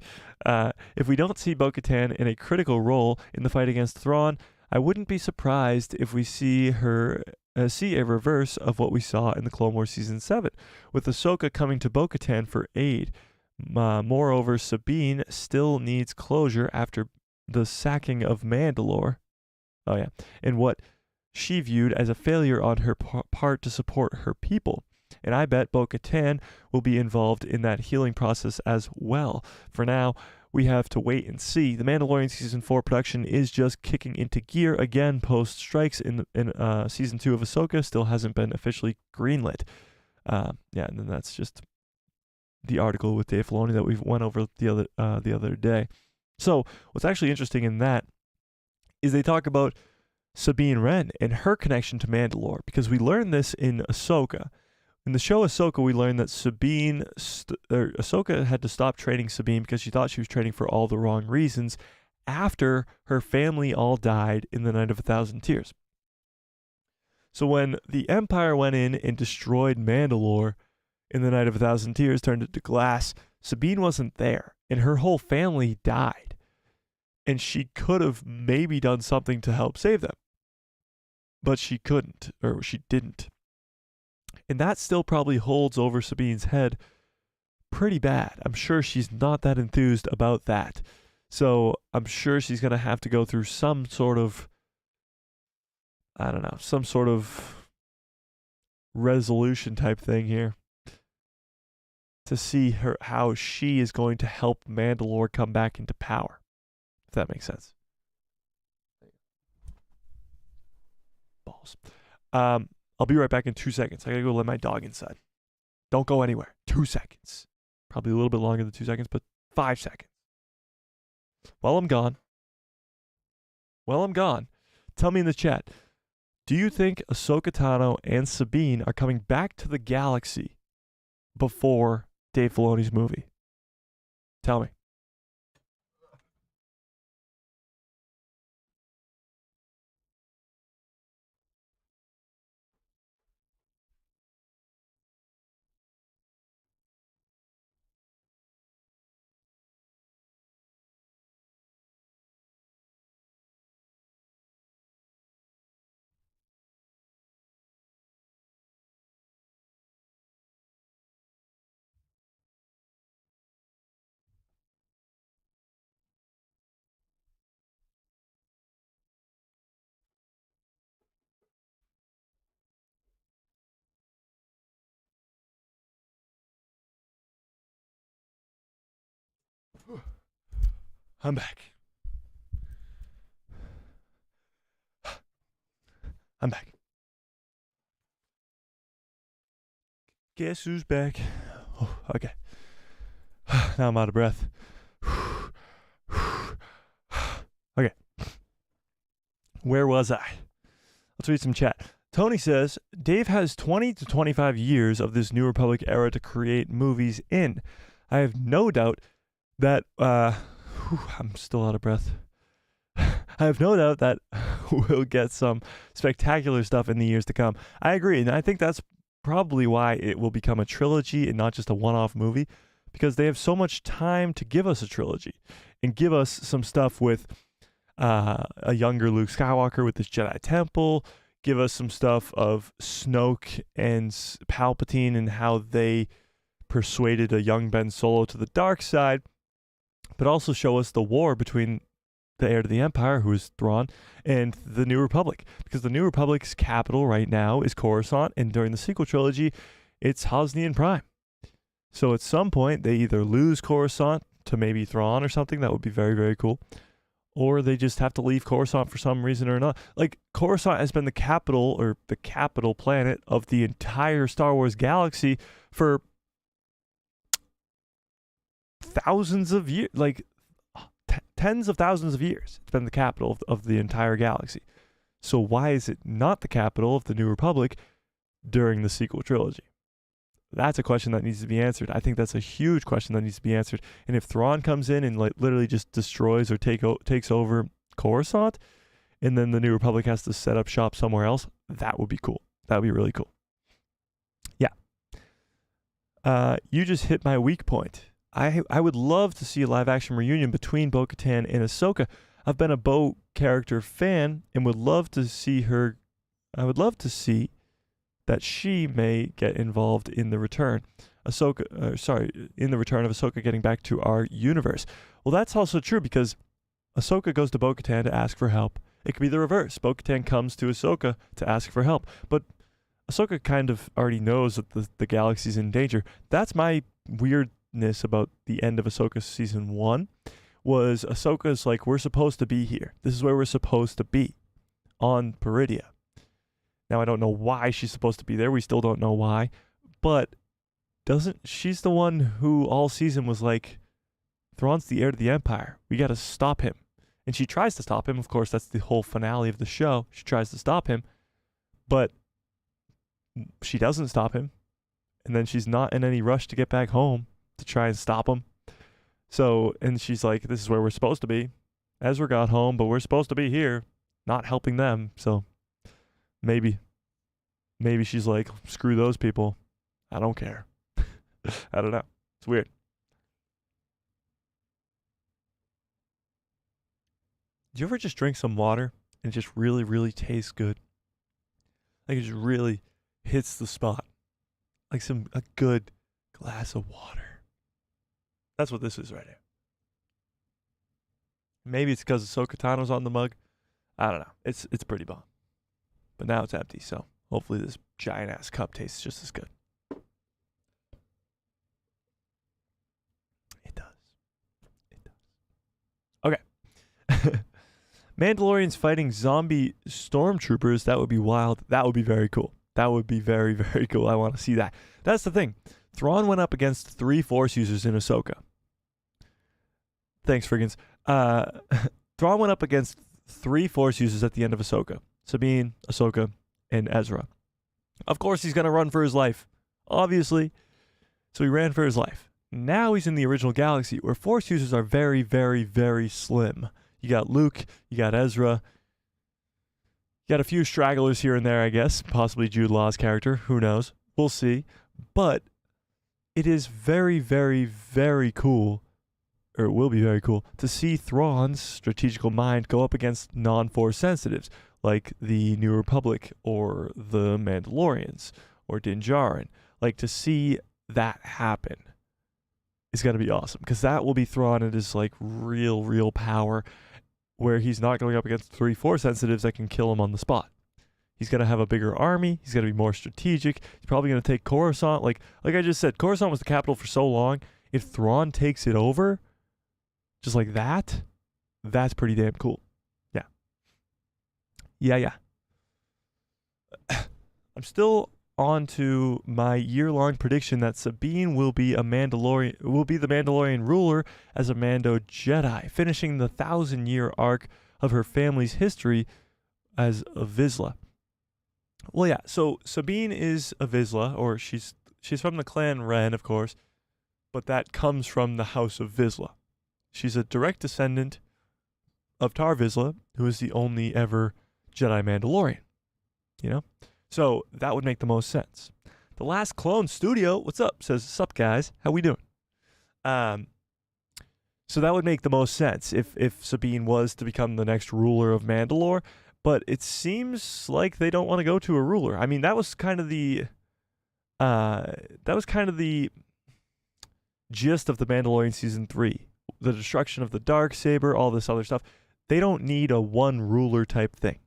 If we don't see Bo-Katan in a critical role in the fight against Thrawn, I wouldn't be surprised if we see her see a reverse of what we saw in the Clone Wars Season 7, with Ahsoka coming to Bo-Katan for aid. Moreover, Sabine still needs closure after the sacking of Mandalore. Oh yeah, and what she viewed as a failure on her part to support her people. And I bet Bo-Katan will be involved in that healing process as well. For now, we have to wait and see. The Mandalorian Season 4 production is just kicking into gear again post-strikes in Season 2 of Ahsoka. Still hasn't been officially greenlit. And then that's just the article with Dave Filoni that we went over the other day. So what's actually interesting in that is they talk about Sabine Wren and her connection to Mandalore, because we learned this in Ahsoka. In the show Ahsoka, we learned that Ahsoka had to stop training Sabine because she thought she was training for all the wrong reasons after her family all died in the Night of 1,000 Tears. So when the Empire went in and destroyed Mandalore in the Night of 1,000 Tears, turned it to glass, Sabine wasn't there, and her whole family died. And she could have maybe done something to help save them. But she couldn't, or she didn't. And that still probably holds over Sabine's head pretty bad. I'm sure she's not that enthused about that. So I'm sure she's going to have to go through some sort of, some sort of resolution type thing here to see how she is going to help Mandalore come back into power. If that makes sense. Balls. I'll be right back in 2 seconds. I gotta go let my dog inside. Don't go anywhere. 2 seconds. Probably a little bit longer than 2 seconds, but 5 seconds. While I'm gone, tell me in the chat, do you think Ahsoka Tano and Sabine are coming back to the galaxy before Dave Filoni's movie? Tell me. I'm back. I'm back. Guess who's back? Oh, okay. Now I'm out of breath. Okay. Where was I? Let's read some chat. Tony says, Dave has 20 to 25 years of this New Republic era to create movies in. I have no doubt that, I'm still out of breath. I have no doubt that we'll get some spectacular stuff in the years to come. I agree, and I think that's probably why it will become a trilogy and not just a one-off movie, because they have so much time to give us a trilogy and give us some stuff with a younger Luke Skywalker with this Jedi Temple, give us some stuff of Snoke and Palpatine and how they persuaded a young Ben Solo to the dark side, but also show us the war between the heir to the Empire, who is Thrawn, and the New Republic. Because the New Republic's capital right now is Coruscant, and during the sequel trilogy, it's Hosnian Prime. So at some point, they either lose Coruscant to maybe Thrawn or something, that would be very, very cool, or they just have to leave Coruscant for some reason or another. Like, Coruscant has been the capital, or the capital planet of the entire Star Wars galaxy for thousands of years, like tens of thousands of years. It's been the capital of the entire galaxy. So why is it not the capital of the New Republic during the sequel trilogy? That's a question that needs to be answered. I think that's a huge question that needs to be answered. And if Thrawn comes in and like literally just destroys or takes over Coruscant, and then the New Republic has to set up shop somewhere else, that would be cool. That would be really cool. Yeah. You just hit my weak point. I would love to see a live-action reunion between Bo-Katan and Ahsoka. I've been a Bo character fan and would love to see her. I would love to see that she may get involved in the return. In the return of Ahsoka getting back to our universe. Well, that's also true because Ahsoka goes to Bo-Katan to ask for help. It could be the reverse. Bo-Katan comes to Ahsoka to ask for help. But Ahsoka kind of already knows that the galaxy's in danger. That's my weirdness about the end of Ahsoka season 1, was Ahsoka's like, we're supposed to be here. This is where we're supposed to be, on Peridia. Now, I don't know why she's supposed to be there. We still don't know why. But she's the one who all season was like, Thrawn's the heir to the Empire. We got to stop him. And she tries to stop him. Of course, that's the whole finale of the show. She tries to stop him. But she doesn't stop him. And then she's not in any rush to get back home to try and stop him. So, and she's like, this is where we're supposed to be. Ezra got home, but we're supposed to be here, not helping them. So maybe she's like, screw those people. I don't care. I don't know. It's weird. Do you ever just drink some water and it just really, really tastes good? Like it just really hits the spot. Like a good glass of water. That's what this is right here. Maybe it's because Ahsoka Tano's on the mug. I don't know. It's pretty bomb. But now it's empty, so hopefully this giant ass cup tastes just as good. It does. It does. Okay. Mandalorians fighting zombie stormtroopers. That would be wild. That would be very cool. That would be very, very cool. I want to see that. That's the thing. Thrawn went up against 3 Force users in Ahsoka. Thanks, Friggins. Uh, Thrawn went up against 3 Force users at the end of Ahsoka: Sabine, Ahsoka, and Ezra. Of course, he's gonna run for his life, obviously. So he ran for his life. Now he's in the original galaxy, where Force users are very, very, very slim. You got Luke, you got Ezra, you got a few stragglers here and there, I guess. Possibly Jude Law's character. Who knows? We'll see. But it is very, very, very cool, or it will be very cool, to see Thrawn's strategical mind go up against non-Force sensitives, like the New Republic, or the Mandalorians, or Din Djarin. Like, to see that happen is going to be awesome, because that will be Thrawn at his, like, real power, where he's not going up against 3 Force sensitives that can kill him on the spot. He's going to have a bigger army. He's going to be more strategic. He's probably going to take Coruscant. Like I just said, Coruscant was the capital for so long. If Thrawn takes it over, just like that, that's pretty damn cool. Yeah. Yeah. I'm still on to my year-long prediction that Sabine will be the Mandalorian ruler as a Mando Jedi, finishing the 1,000-year arc of her family's history as a Vizsla. Well, yeah, so Sabine is a Vizsla, or she's from the clan Ren, of course, but that comes from the House of Vizsla. She's a direct descendant of Tar Vizsla, who is the only ever Jedi Mandalorian, you know? So that would make the most sense. The Last Clone Studio, what's up? Says, sup guys, how we doing? So that would make the most sense if Sabine was to become the next ruler of Mandalore. But it seems like they don't want to go to a ruler. I mean, that was kind of the gist of the Mandalorian season 3. The destruction of the Darksaber, all this other stuff. They don't need a one ruler type thing.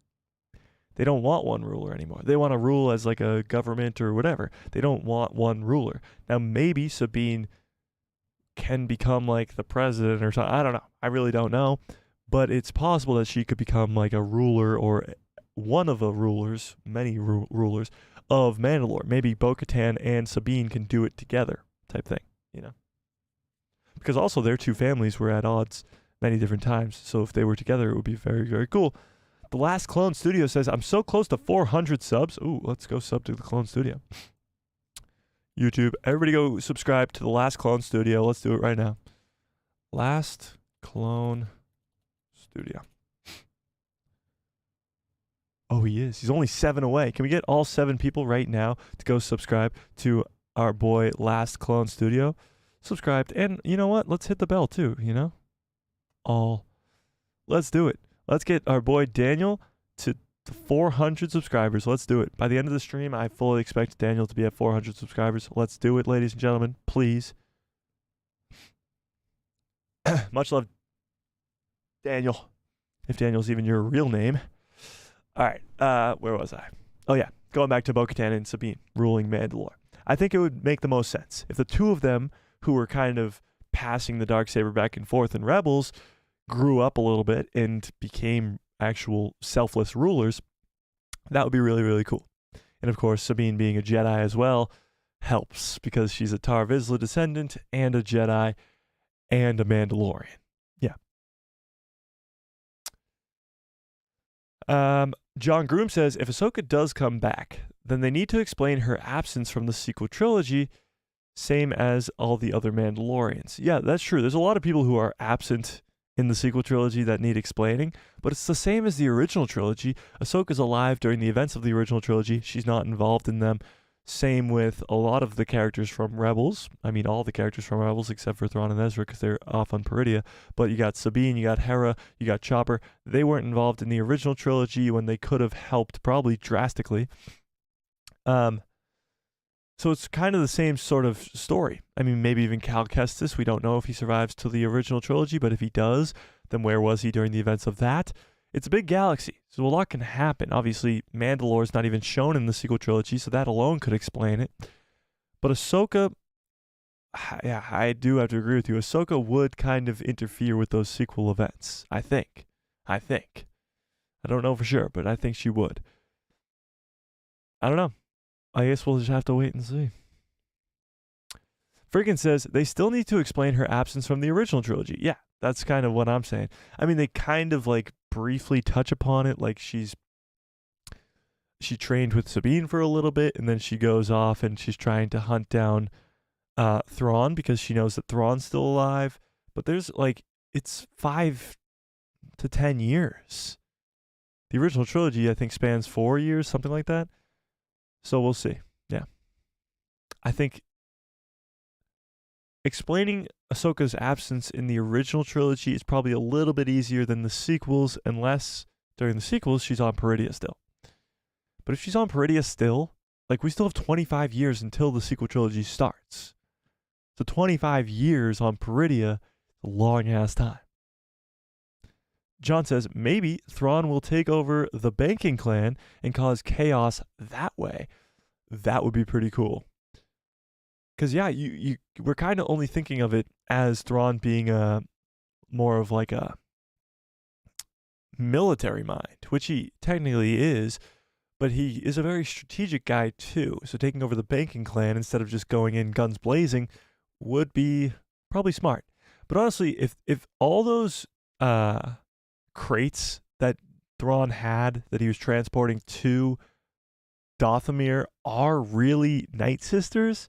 They don't want one ruler anymore. They want to rule as like a government or whatever. They don't want one ruler. Now maybe Sabine can become like the president or something. I don't know. I really don't know. But it's possible that she could become like a ruler, or one of the rulers, many rulers of Mandalore. Maybe Bo-Katan and Sabine can do it together, type thing, you know? Because also their two families were at odds many different times. So if they were together, it would be very, very cool. The Last Clone Studio says, I'm so close to 400 subs. Ooh, let's go sub to the Clone Studio. YouTube, everybody go subscribe to the Last Clone Studio. Let's do it right now. Last Clone Studio. Oh, he is. He's only 7 away. Can we get all 7 people right now to go subscribe to our boy Last Clone Studio? Subscribed. And you know what? Let's hit the bell too, you know? Let's do it. Let's get our boy Daniel to 400 subscribers. Let's do it. By the end of the stream, I fully expect Daniel to be at 400 subscribers. Let's do it, ladies and gentlemen. Please. Much love, Daniel. If Daniel's even your real name. All right. Where was I? Oh, yeah. Going back to Bo-Katan and Sabine ruling Mandalore. I think it would make the most sense if the two of them, who were kind of passing the Darksaber back and forth in Rebels, grew up a little bit and became actual selfless rulers. That would be really, really cool. And of course, Sabine being a Jedi as well helps, because she's a Tar Vizsla descendant and a Jedi and a Mandalorian. Yeah. John Groom says, if Ahsoka does come back, then they need to explain her absence from the sequel trilogy, same as all the other Mandalorians. Yeah, that's true. There's a lot of people who are absent in the sequel trilogy that need explaining, but it's the same as the original trilogy. Ahsoka's alive during the events of the original trilogy. She's not involved in them. Same with a lot of the characters from Rebels. I mean, all the characters from Rebels except for Thrawn and Ezra, because they're off on Peridea. But you got Sabine, you got Hera, you got Chopper. They weren't involved in the original trilogy when they could have helped probably drastically. So it's kind of the same sort of story. I mean, maybe even Cal Kestis. We don't know if he survives to the original trilogy, but if he does, then where was he during the events of that? It's a big galaxy, so a lot can happen. Obviously, Mandalore's not even shown in the sequel trilogy, so that alone could explain it. But Ahsoka, yeah, I do have to agree with you. Ahsoka would kind of interfere with those sequel events, I think. I don't know for sure, but I think she would. I don't know. I guess we'll just have to wait and see. Friggin says, they still need to explain her absence from the original trilogy. Yeah, That's kind of what I'm saying. I mean, they kind of like briefly touch upon it, like she trained with Sabine for a little bit, and then she goes off and she's trying to hunt down Thrawn because she knows that Thrawn's still alive. But there's like it's 5 to 10 years. The original trilogy, I think, spans 4 years, something like that. So we'll see. Yeah, I think explaining Ahsoka's absence in the original trilogy is probably a little bit easier than the sequels, unless during the sequels she's on Peridia still. But if she's on Peridia still, like we still have 25 years until the sequel trilogy starts. So 25 years on Peridia is a long ass time. John says maybe Thrawn will take over the banking clan and cause chaos that way. That would be pretty cool. Because yeah, we're kind of only thinking of it as Thrawn being more of like a military mind, which he technically is, but he is a very strategic guy too. So taking over the banking clan instead of just going in guns blazing would be probably smart. But honestly, if all those crates that Thrawn had that he was transporting to Dathomir are really Night Sisters,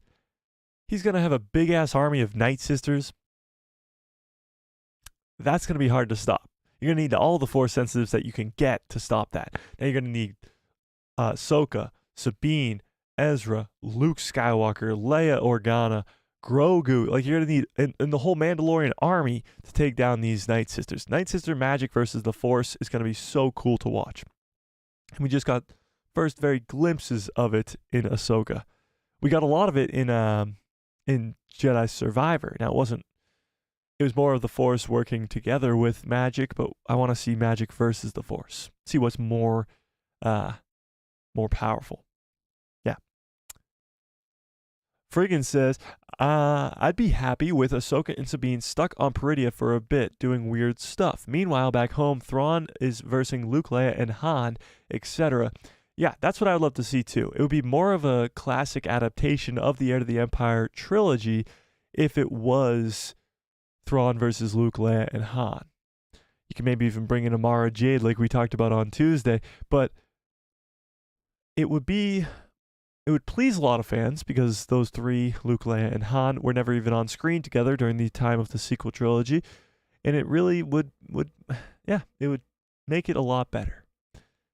he's going to have a big-ass army of Night Sisters. That's going to be hard to stop. You're going to need all the Force sensitives that you can get to stop that. Now you're going to need Ahsoka, Sabine, Ezra, Luke Skywalker, Leia Organa, Grogu. Like you're going to need and the whole Mandalorian army to take down these Night Sisters. Night Sister magic versus the Force is going to be so cool to watch. And we just got first very glimpses of it in Ahsoka. We got a lot of it in Jedi Survivor. Now it was more of the Force working together with magic, but I want to see magic versus the Force. See what's more powerful. Yeah. Friggin says, I'd be happy with Ahsoka and Sabine stuck on Peridia for a bit, doing weird stuff. Meanwhile, back home, Thrawn is versing Luke, Leia, and Han, etc. Yeah, that's what I would love to see too. It would be more of a classic adaptation of the Heir to the Empire trilogy if it was Thrawn versus Luke, Leia, and Han. You can maybe even bring in Mara Jade like we talked about on Tuesday, but it would please a lot of fans because those three, Luke, Leia, and Han, were never even on screen together during the time of the sequel trilogy, and it really would it would make it a lot better,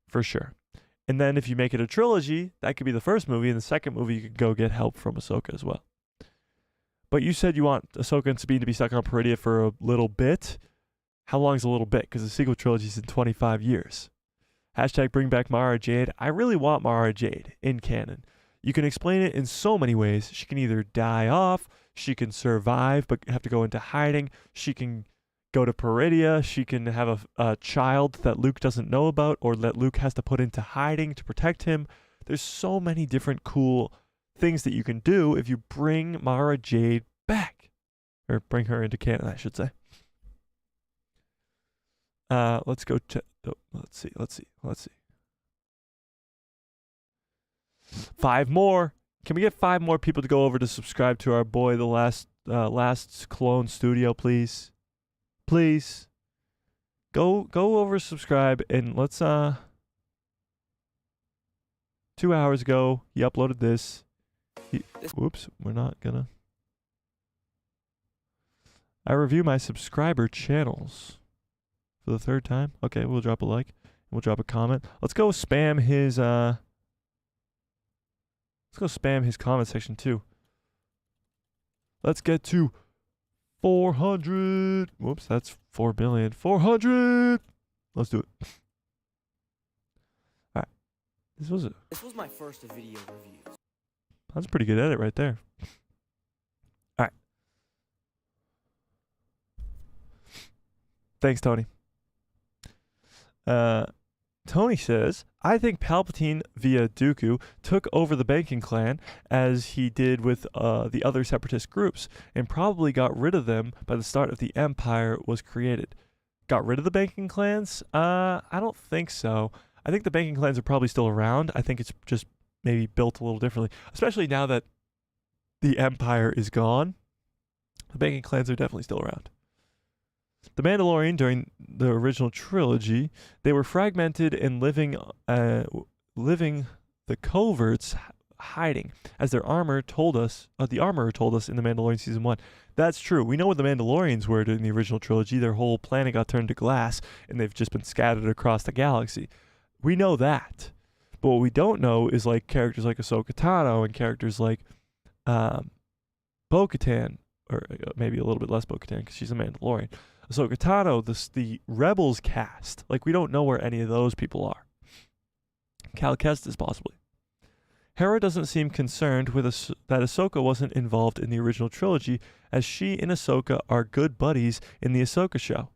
for sure. And then if you make it a trilogy, that could be the first movie, and the second movie you could go get help from Ahsoka as well. But you said you want Ahsoka and Sabine to be stuck on Peridia for a little bit. How long is a little bit? Because the sequel trilogy is in 25 years. Hashtag bring back Mara Jade. I really want Mara Jade in canon. You can explain it in so many ways. She can either die off, she can survive but have to go into hiding, she can go to Peridia, she can have a child that Luke doesn't know about or that Luke has to put into hiding to protect him. There's so many different cool things that you can do if you bring Mara Jade back. Or bring her into canon, I should say. Let's go to... Let's see. 5 more. Can we get 5 more people to go over to subscribe to our boy, the last clone studio, please? Please. Go over, subscribe, and let's 2 hours ago, he uploaded this. Whoops, we're not gonna. I review my subscriber channels for the 3rd time. Okay, we'll drop a like. We'll drop a comment. Let's go spam his comment section too. Let's get to 400. Whoops, that's 4 billion. 400. Let's do it. All right. This was my first video review. That's a pretty good edit right there. All right. Thanks, Tony. Tony says, I think Palpatine via Dooku took over the banking clan as he did with the other separatist groups and probably got rid of them by the start of the Empire was created. Got rid of the banking clans? I don't think so. I think the banking clans are probably still around. I think it's just maybe built a little differently, especially now that the Empire is gone. The banking clans are definitely still around. The Mandalorian, during the original trilogy, they were fragmented and living the coverts, hiding, as their armor told us. The armorer told us in The Mandalorian season 1. That's true. We know what the Mandalorians were during the original trilogy. Their whole planet got turned to glass, and they've just been scattered across the galaxy. We know that. But what we don't know is like characters like Ahsoka Tano and characters like Bo-Katan, or maybe a little bit less Bo-Katan because she's a Mandalorian. Ahsoka Tano, the Rebels cast. Like, we don't know where any of those people are. Cal Kestis, possibly. Hera doesn't seem concerned with that Ahsoka wasn't involved in the original trilogy, as she and Ahsoka are good buddies in the Ahsoka show.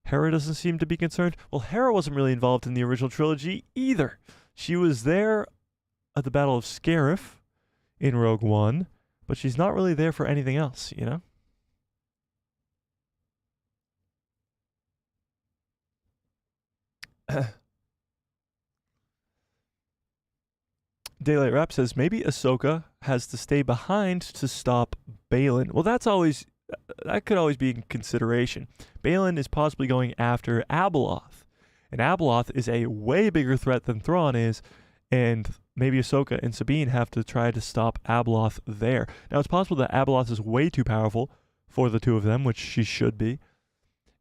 Hera doesn't seem to be concerned. Well, Hera wasn't really involved in the original trilogy either. She was there at the Battle of Scarif in Rogue One, but she's not really there for anything else, you know? Daylight Rap says, maybe Ahsoka has to stay behind to stop Baylan. Well, that could always be in consideration. Baylan is possibly going after Abeloth. And Abeloth is a way bigger threat than Thrawn is, and maybe Ahsoka and Sabine have to try to stop Abeloth there. Now, it's possible that Abeloth is way too powerful for the two of them, which she should be,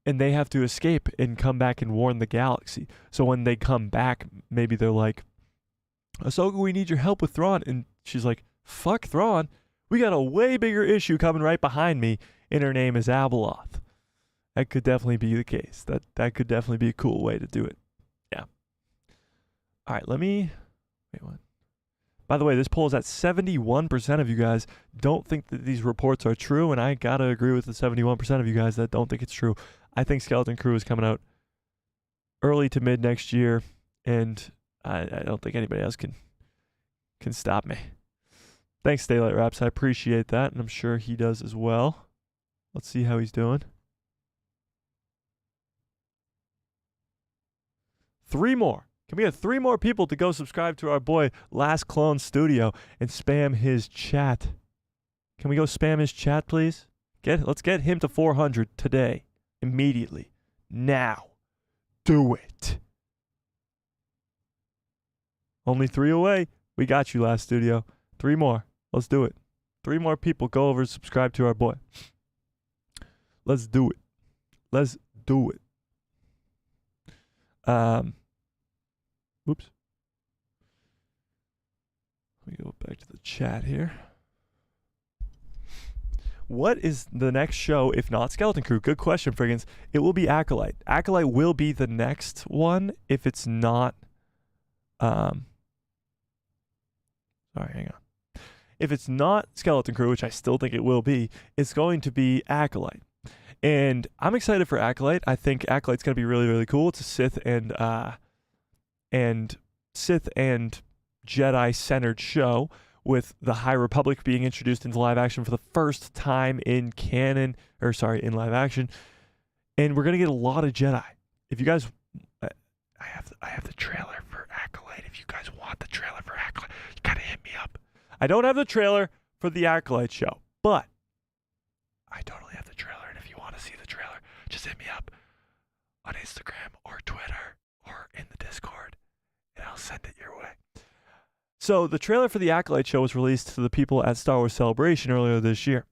and they have to escape and come back and warn the galaxy. So when they come back, maybe they're like, Ahsoka, we need your help with Thrawn. And she's like, fuck Thrawn. We got a way bigger issue coming right behind me, and her name is Abeloth. That could definitely be the case. That could definitely be a cool way to do it. Yeah. All right, wait, what? By the way, this poll is at 71% of you guys don't think that these reports are true, and I gotta agree with the 71% of you guys that don't think it's true. I think Skeleton Crew is coming out early to mid next year, and I don't think anybody else can stop me. Thanks, Daylight Raps. I appreciate that, and I'm sure he does as well. Let's see how he's doing. 3 more. Can we have 3 more people to go subscribe to our boy Last Clone Studio and spam his chat? Can we go spam his chat, please? Let's get him to 400 today. Immediately. Now. Do it. Only 3 away. We got you, Last Studio. 3 more. Let's do it. 3 more people go over and subscribe to our boy. Let's do it. Let's do it. Whoops. Let me go back to the chat here. What is the next show if not Skeleton Crew? Good question, friggins. It will be Acolyte. Acolyte will be the next one if it's not... Sorry, hang on. If it's not Skeleton Crew, which I still think it will be, it's going to be Acolyte. And I'm excited for Acolyte. I think Acolyte's going to be really, really cool. It's a Sith and Jedi-centered show with the High Republic being introduced into live action for the first time in in live action. And we're going to get a lot of Jedi. If you guys... I have the trailer for Acolyte. If you guys want the trailer for Acolyte, you got to hit me up. I don't have the trailer for the Acolyte show, but I totally have the trailer. And if you want to see the trailer, just hit me up on Instagram or Twitter or in the Discord, and I'll send it your way. So the trailer for the Acolyte show was released to the people at Star Wars Celebration earlier this year,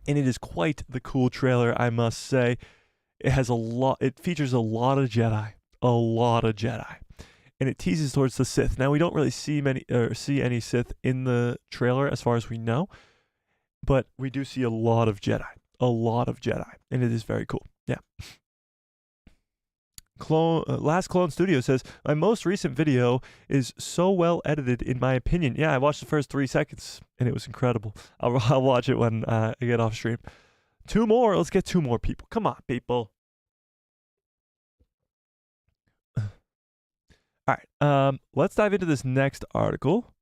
and it is quite the cool trailer, I must say. It features a lot of Jedi, and it teases towards the Sith. Now, we don't really see any Sith in the trailer as far as we know, but we do see a lot of Jedi, and it is very cool. Yeah. Last Clone Studio says, my most recent video is so well edited in my opinion. Yeah, I watched the first 3 seconds and it was incredible. I'll watch it when I get off stream. 2 more. Let's get 2 more people. Come on, people. All right. Let's dive into this next article.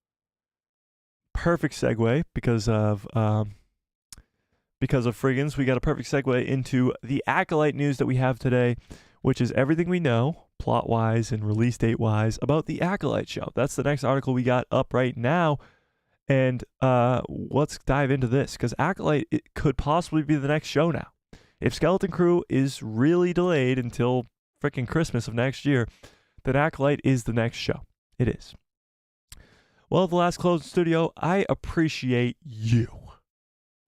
Perfect segue because of friggins. We got a perfect segue into the Acolyte news that we have today, which is everything we know, plot-wise and release date-wise, about the Acolyte show. That's the next article we got up right now. And let's dive into this, because Acolyte, it could possibly be the next show now. If Skeleton Crew is really delayed until freaking Christmas of next year, then Acolyte is the next show. It is. Well, the last closed studio, I appreciate you.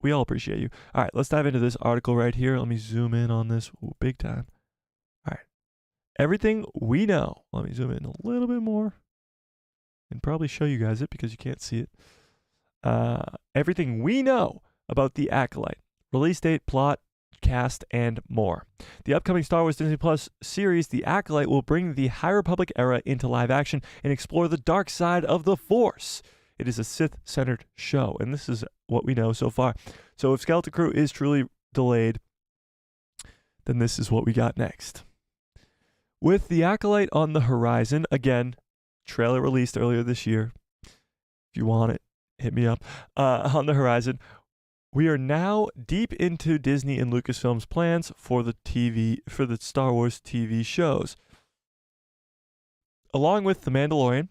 We all appreciate you. All right, let's dive into this article right here. Let me zoom in on this. Ooh, big time. All right. Everything we know. Let me zoom in a little bit more and probably show you guys it because you can't see it. Everything we know about The Acolyte. Release date, plot, cast, and more. The upcoming Star Wars Disney Plus series, The Acolyte, will bring the High Republic era into live action and explore the dark side of the Force. It is a Sith-centered show, and this is what we know so far. So if Skeleton Crew is truly delayed, then this is what we got next. With The Acolyte on the horizon, again, trailer released earlier this year. If you want it, hit me up. On the horizon, we are now deep into Disney and Lucasfilm's plans for the Star Wars TV shows. Along with The Mandalorian,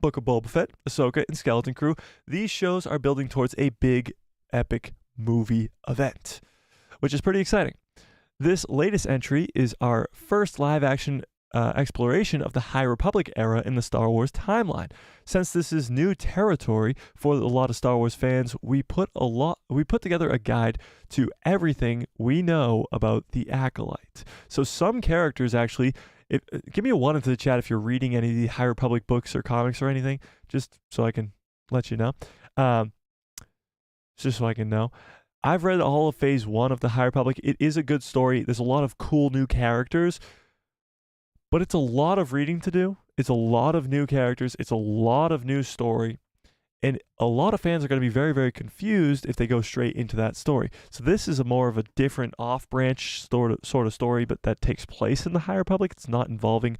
Book of Boba Fett, Ahsoka, and Skeleton Crew, these shows are building towards a big, epic movie event, which is pretty exciting. This latest entry is our first live-action exploration of the High Republic era in the Star Wars timeline. Since this is new territory for a lot of Star Wars fans, we put together a guide to everything we know about the Acolyte. So some characters actually, give me a 1 into the chat if you're reading any of the High Republic books or comics or anything, just so I can let you know. Just so I can know. I've read all of Phase 1 of the High Republic. It is a good story. There's a lot of cool new characters, but it's a lot of reading to do. It's a lot of new characters. It's a lot of new story. And a lot of fans are going to be very, very confused if they go straight into that story. So this is a more of a different off-branch sort of story, but that takes place in the High Republic. It's not involving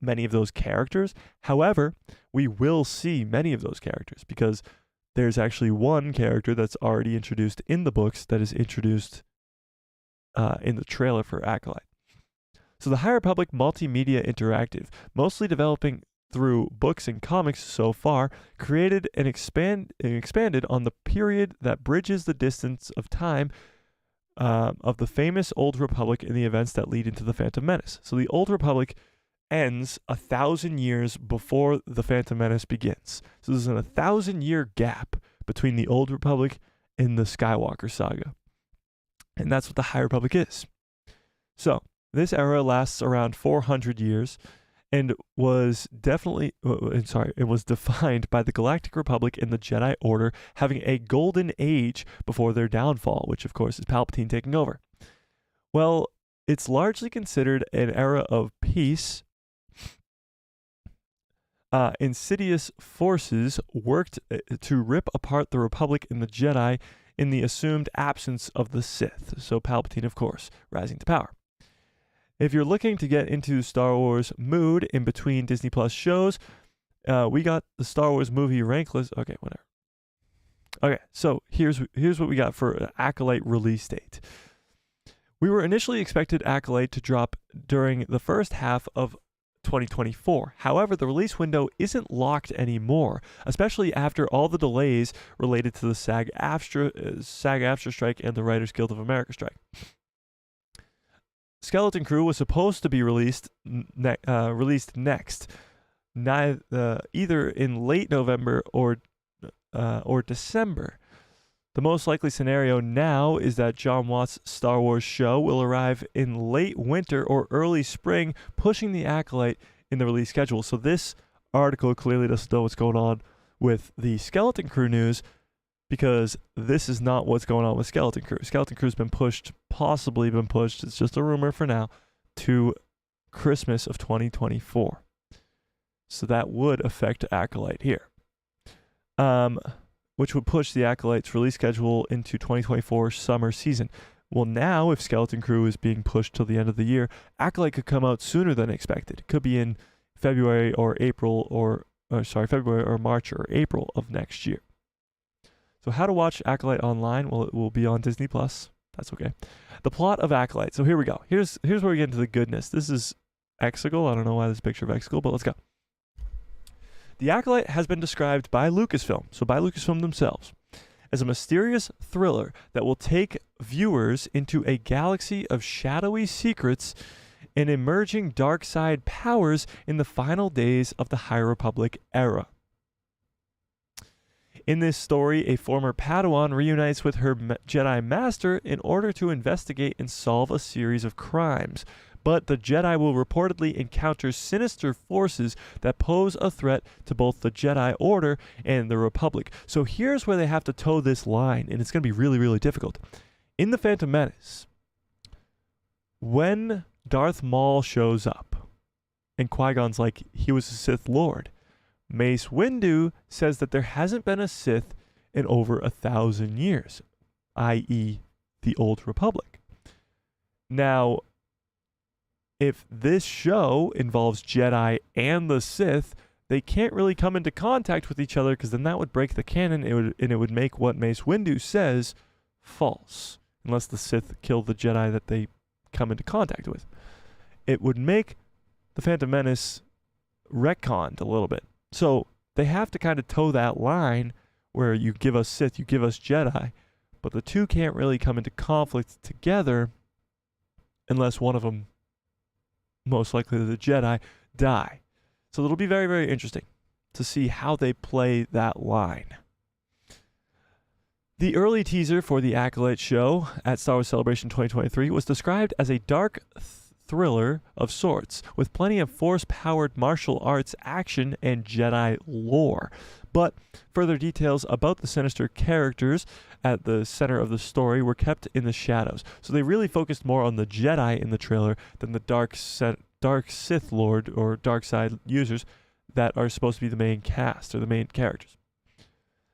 many of those characters. However, we will see many of those characters because there's actually one character that's already introduced in the books that is introduced in the trailer for Acolyte. So the High Republic Multimedia Interactive, mostly developing through books and comics so far, created and expanded on the period that bridges the distance of time of the famous Old Republic and the events that lead into the Phantom Menace. So the Old Republic ends 1,000 years before the Phantom Menace begins. So there's a 1,000-year gap between the Old Republic and the Skywalker saga. And that's what the High Republic is. So this era lasts around 400 years and was definitely, it was defined by the Galactic Republic and the Jedi Order having a golden age before their downfall, which of course is Palpatine taking over. Well, it's largely considered an era of peace. Insidious forces worked to rip apart the Republic and the Jedi in the assumed absence of the Sith. So Palpatine, of course, rising to power. If you're looking to get into Star Wars mood in between Disney Plus shows, we got the Star Wars movie rank list. Okay, whatever. Okay, so here's what we got for Acolyte release date. We were initially expected Acolyte to drop during the first half of 2024. However, the release window isn't locked anymore, especially after all the delays related to the SAG-AFTRA strike and the Writers Guild of America strike. Skeleton Crew was supposed to be released next, either in late November or December. The most likely scenario now is that John Watts' Star Wars show will arrive in late winter or early spring, pushing the Acolyte in the release schedule. So this article clearly doesn't know what's going on with the Skeleton Crew news, because this is not what's going on with Skeleton Crew. Skeleton Crew's been pushed, possibly been pushed, it's just a rumor for now, to Christmas of 2024. So that would affect Acolyte here. Which would push the Acolyte's release schedule into 2024 summer season. Well, now, if Skeleton Crew is being pushed till the end of the year, Acolyte could come out sooner than expected. It could be in February or February or March or April of next year. So how to watch Acolyte online? Well, it will be on Disney Plus. That's okay. The plot of Acolyte. So here we go. Here's where we get into the goodness. This is Exegol. I don't know why there's a picture of Exegol, but let's go. The Acolyte has been described by Lucasfilm, so by Lucasfilm themselves, as a mysterious thriller that will take viewers into a galaxy of shadowy secrets and emerging dark side powers in the final days of the High Republic era. In this story, a former Padawan reunites with her Jedi Master in order to investigate and solve a series of crimes. But the Jedi will reportedly encounter sinister forces that pose a threat to both the Jedi Order and the Republic. So here's where they have to toe this line, and it's going to be really, really difficult. In The Phantom Menace, when Darth Maul shows up, and Qui-Gon's like, he was a Sith Lord, Mace Windu says that there hasn't been a Sith in over 1,000 years, i.e. the Old Republic. Now, if this show involves Jedi and the Sith, they can't really come into contact with each other, because then that would break the canon, and it would make what Mace Windu says false, unless the Sith kill the Jedi that they come into contact with. It would make The Phantom Menace retconned a little bit. So they have to kind of toe that line where you give us Sith, you give us Jedi, but the two can't really come into conflict together unless one of them, most likely the Jedi, die. So it'll be very, very interesting to see how they play that line. The early teaser for the Acolyte show at Star Wars Celebration 2023 was described as a dark thriller of sorts, with plenty of Force-powered martial arts action and Jedi lore. But further details about the sinister characters at the center of the story were kept in the shadows. So they really focused more on the Jedi in the trailer than the dark Sith Lord or dark side users that are supposed to be the main cast or the main characters.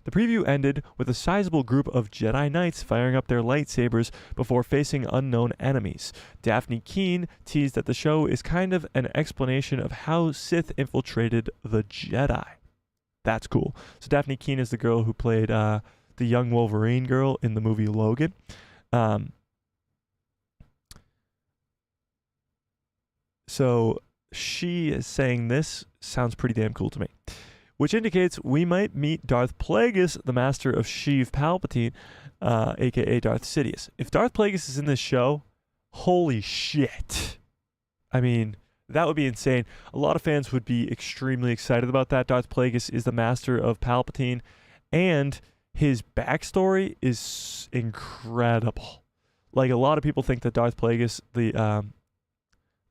The preview ended with a sizable group of Jedi Knights firing up their lightsabers before facing unknown enemies. Daphne Keane teased that the show is kind of an explanation of how Sith infiltrated the Jedi. That's cool. So Daphne Keane is the girl who played the young Wolverine girl in the movie Logan. So she is saying this sounds pretty damn cool to me, which indicates we might meet Darth Plagueis, the master of Sheev Palpatine, a.k.a. Darth Sidious. If Darth Plagueis is in this show, holy shit. I mean, that would be insane. A lot of fans would be extremely excited about that. Darth Plagueis is the master of Palpatine, and his backstory is incredible. Like, a lot of people think that Darth Plagueis, the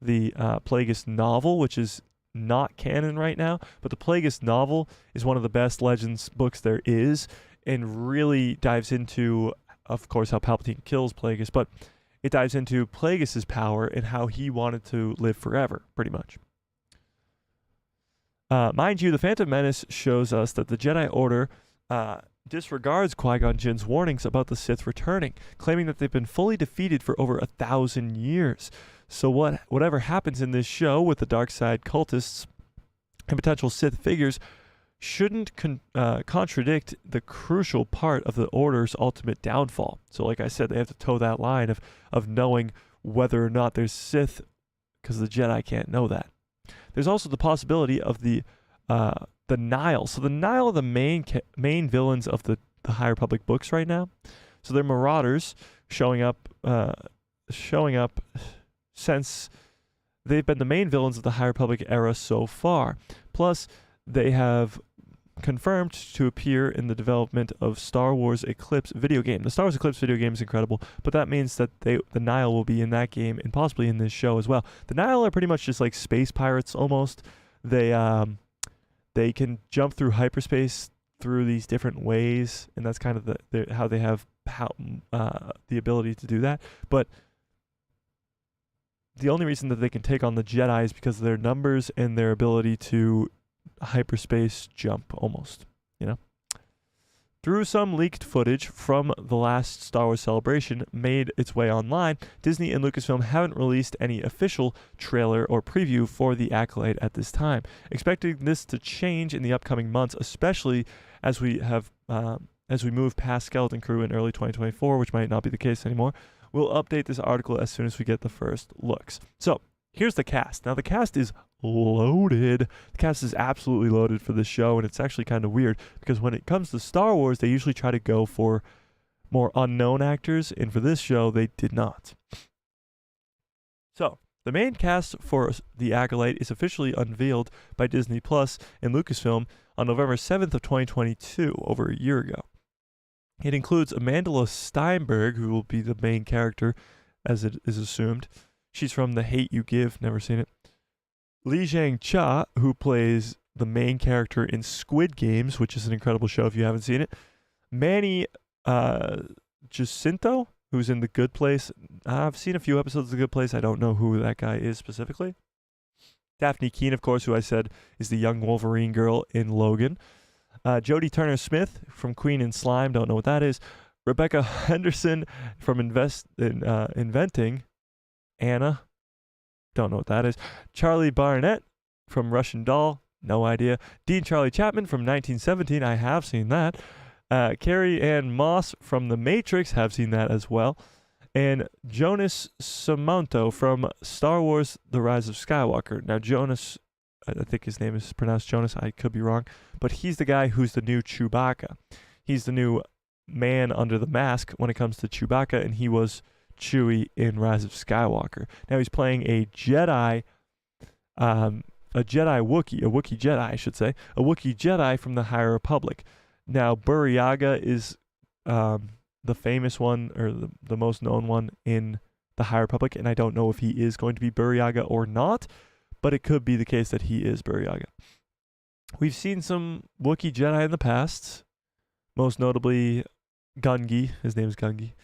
Plagueis novel, which is not canon right now, but the Plagueis novel is one of the best Legends books there is, and really dives into, of course, how Palpatine kills Plagueis, but it dives into Plagueis' power and how he wanted to live forever, pretty much. Mind you, The Phantom Menace shows us that the Jedi Order disregards Qui-Gon Jinn's warnings about the Sith returning, claiming that they've been fully defeated for over 1,000 years. So whatever happens in this show with the dark side cultists and potential Sith figures shouldn't contradict the crucial part of the Order's ultimate downfall. So like I said, they have to toe that line of knowing whether or not there's Sith, because the Jedi can't know that. There's also the possibility of the Nihil. So the Nihil are the main villains of the High Republic books right now. So they're marauders showing up since they've been the main villains of the High Republic era so far. Plus, they have confirmed to appear in the development of Star Wars Eclipse video game. The Star Wars Eclipse video game is incredible, but that means that the Nihil will be in that game and possibly in this show as well. The Nihil are pretty much just like space pirates almost. They can jump through hyperspace through these different ways, and that's kind of how they have the ability to do that. But the only reason that they can take on the Jedi is because of their numbers and their ability to hyperspace jump almost, you know? Through some leaked footage from the last Star Wars Celebration made its way online, Disney and Lucasfilm haven't released any official trailer or preview for The Acolyte at this time. Expecting this to change in the upcoming months, especially as we move past Skeleton Crew in early 2024, which might not be the case anymore. We'll update this article as soon as we get the first looks. So, here's the cast. Now, the cast is loaded. The cast is absolutely loaded for this show, and it's actually kind of weird because when it comes to Star Wars, they usually try to go for more unknown actors, and for this show, they did not. So, the main cast for The Acolyte is officially unveiled by Disney Plus and Lucasfilm on November 7th of 2022, over a year ago. It includes Amandla Steinberg, who will be the main character, as it is assumed. She's from The Hate U Give, never seen it. Li Zhang Cha, who plays the main character in Squid Games, which is an incredible show if you haven't seen it. Manny Jacinto, who's in The Good Place. I've seen a few episodes of The Good Place. I don't know who that guy is specifically. Daphne Keane, of course, who I said is the young Wolverine girl in Logan. Jodie Turner-Smith from Queen and Slime, don't know what that is. Rebecca Henderson from Inventing Anna, don't know what that is. Charlie Barnett from Russian Doll, no idea. Dean Charlie Chapman from 1917, I have seen that. Carrie Ann Moss from The Matrix, have seen that as well. And Jonas Samanto from Star Wars The Rise of Skywalker. Now, Jonas, I think his name is pronounced Jonas, I could be wrong, but he's the guy who's the new Chewbacca. He's the new man under the mask when it comes to Chewbacca, and he was Chewie in Rise of Skywalker. Now he's playing a Jedi, a Wookiee Jedi, I should say, a Wookiee Jedi from the High Republic. Now, Burryaga is the famous one, or the most known one in the High Republic, and I don't know if he is going to be Burryaga or not, but it could be the case that he is Burryaga. We've seen some Wookiee Jedi in the past, most notably Gungi, his name is Gungi,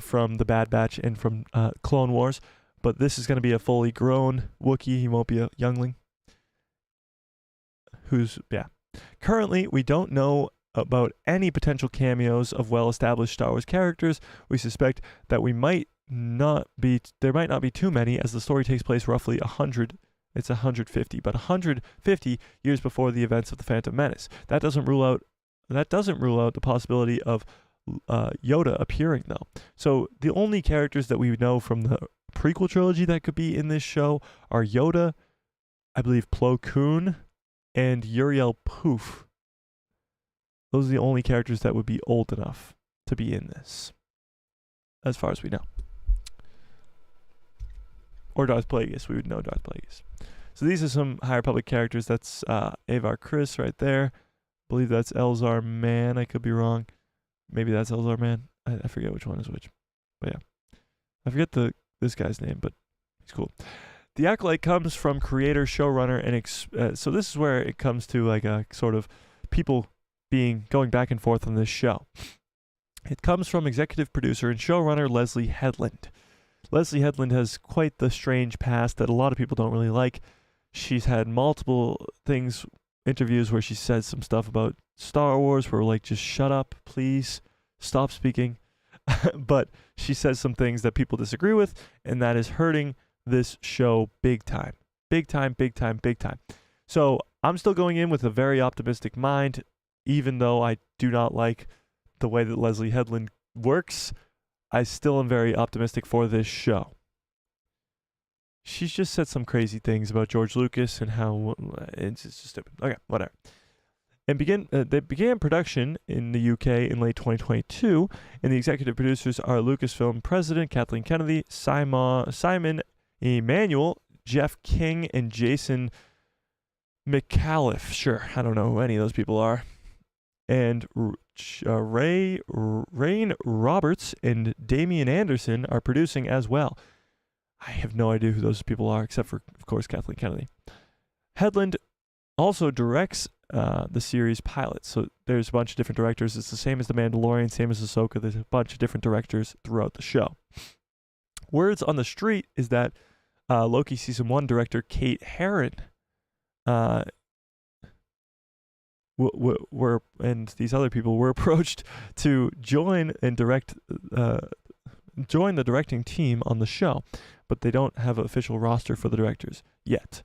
from The Bad Batch and from Clone Wars, but this is going to be a fully grown Wookiee, he won't be a youngling. Currently, we don't know about any potential cameos of well-established Star Wars characters. We suspect that there might not be too many, as the story takes place roughly 150, but 150 years before the events of The Phantom Menace. That doesn't rule out the possibility of Yoda appearing, though. So the only characters that we know from the prequel trilogy that could be in this show are Yoda, I believe Plo Koon, and Uriel Poof. Those are the only characters that would be old enough to be in this, as far as we know. Or Darth Plagueis, we would know Darth Plagueis. So these are some High Republic characters. That's Avar Kriss right there. I believe that's Elzar Mann. I could be wrong. Maybe that's Elzar Mann. I forget which one is which. But yeah. I forget this guy's name, but he's cool. The Acolyte comes from creator, showrunner, and so this is where it comes to like a sort of people going back and forth on this show. It comes from executive producer and showrunner Leslie Headland. Leslie Headland has quite the strange past that a lot of people don't really like. She's had multiple interviews where she says some stuff about Star Wars where we're like, just shut up, please, stop speaking. But she says some things that people disagree with, and that is hurting this show big time. Big time, big time, big time. So I'm still going in with a very optimistic mind, even though I do not like the way that Leslie Headland works. I still am very optimistic for this show. She's just said some crazy things about George Lucas and how it's just stupid. Okay, whatever. And they began production in the UK in late 2022, and the executive producers are Lucasfilm president Kathleen Kennedy, Simon Emanuel, Jeff King, and Jason McAuliffe. Sure, I don't know who any of those people are. And Rain Roberts and Damian Anderson are producing as well. I have no idea who those people are, except for, of course, Kathleen Kennedy. Headland also directs the series pilot. So there's a bunch of different directors. It's the same as The Mandalorian, same as Ahsoka. There's a bunch of different directors throughout the show. Words on the street is that Loki Season 1 director Kate Herron and these other people were approached to join the directing team on the show, but they don't have an official roster for the directors yet.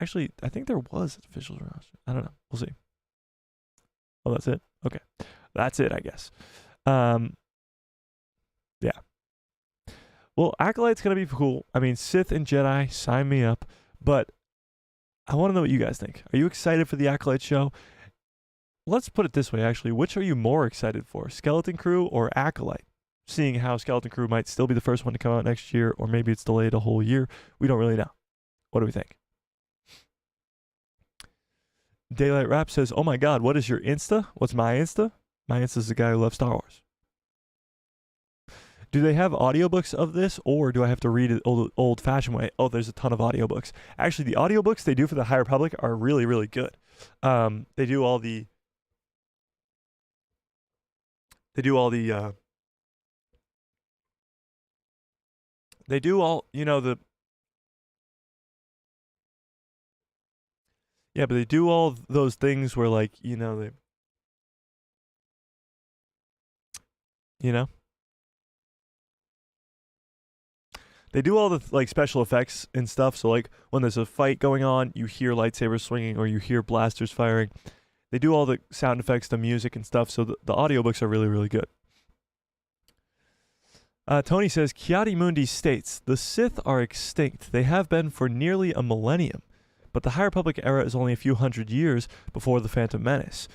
Actually, I think there was an official roster. I don't know. We'll see. Oh, that's it? Okay. That's it, I guess. Yeah. Well, Acolyte's going to be cool. I mean, Sith and Jedi, sign me up. But I want to know what you guys think. Are you excited for the Acolyte show? Let's put it this way, actually. Which are you more excited for, Skeleton Crew or Acolyte? Seeing how Skeleton Crew might still be the first one to come out next year, or maybe it's delayed a whole year. We don't really know. What do we think? Daylight Rap says, oh my God, what is your Insta? What's my Insta? My Insta is the guy who loves Star Wars. Do they have audiobooks of this, or do I have to read it old-fashioned way? Oh, there's a ton of audiobooks. Actually, the audiobooks they do for the High Republic are really, really good. They do all the... They do all, you know, the... Yeah, but they do all those things where, like, you know, they... You know? They do all the like special effects and stuff. So like when there's a fight going on, you hear lightsabers swinging or you hear blasters firing. They do all the sound effects, the music and stuff. So the audiobooks are really, really good. Tony says, Kiadi Mundi states, the Sith are extinct. They have been for nearly a millennium. But the High Republic era is only a few hundred years before the Phantom Menace.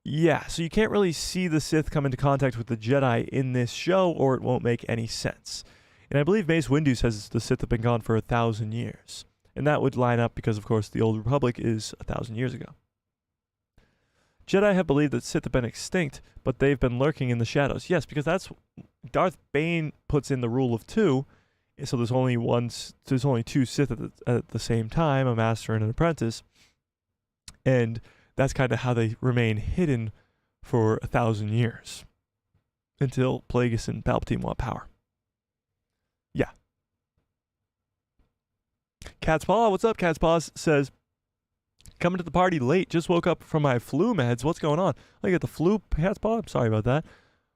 Yeah, so you can't really see the Sith come into contact with the Jedi in this show, or it won't make any sense. And I believe Mace Windu says the Sith have been gone for 1,000 years. And that would line up because, of course, the Old Republic is 1,000 years ago. Jedi have believed that Sith have been extinct, but they've been lurking in the shadows. Yes, because that's... Darth Bane puts in the rule of two, so there's only two Sith at the same time, a master and an apprentice. And that's kind of how they remain hidden for 1,000 years. Until Plagueis and Palpatine want power. Yeah. Cat's Paw, what's up? Cat's Paw says, coming to the party late, just woke up from my flu meds. What's going on? I got the flu, Cat's Paw. I'm sorry about that.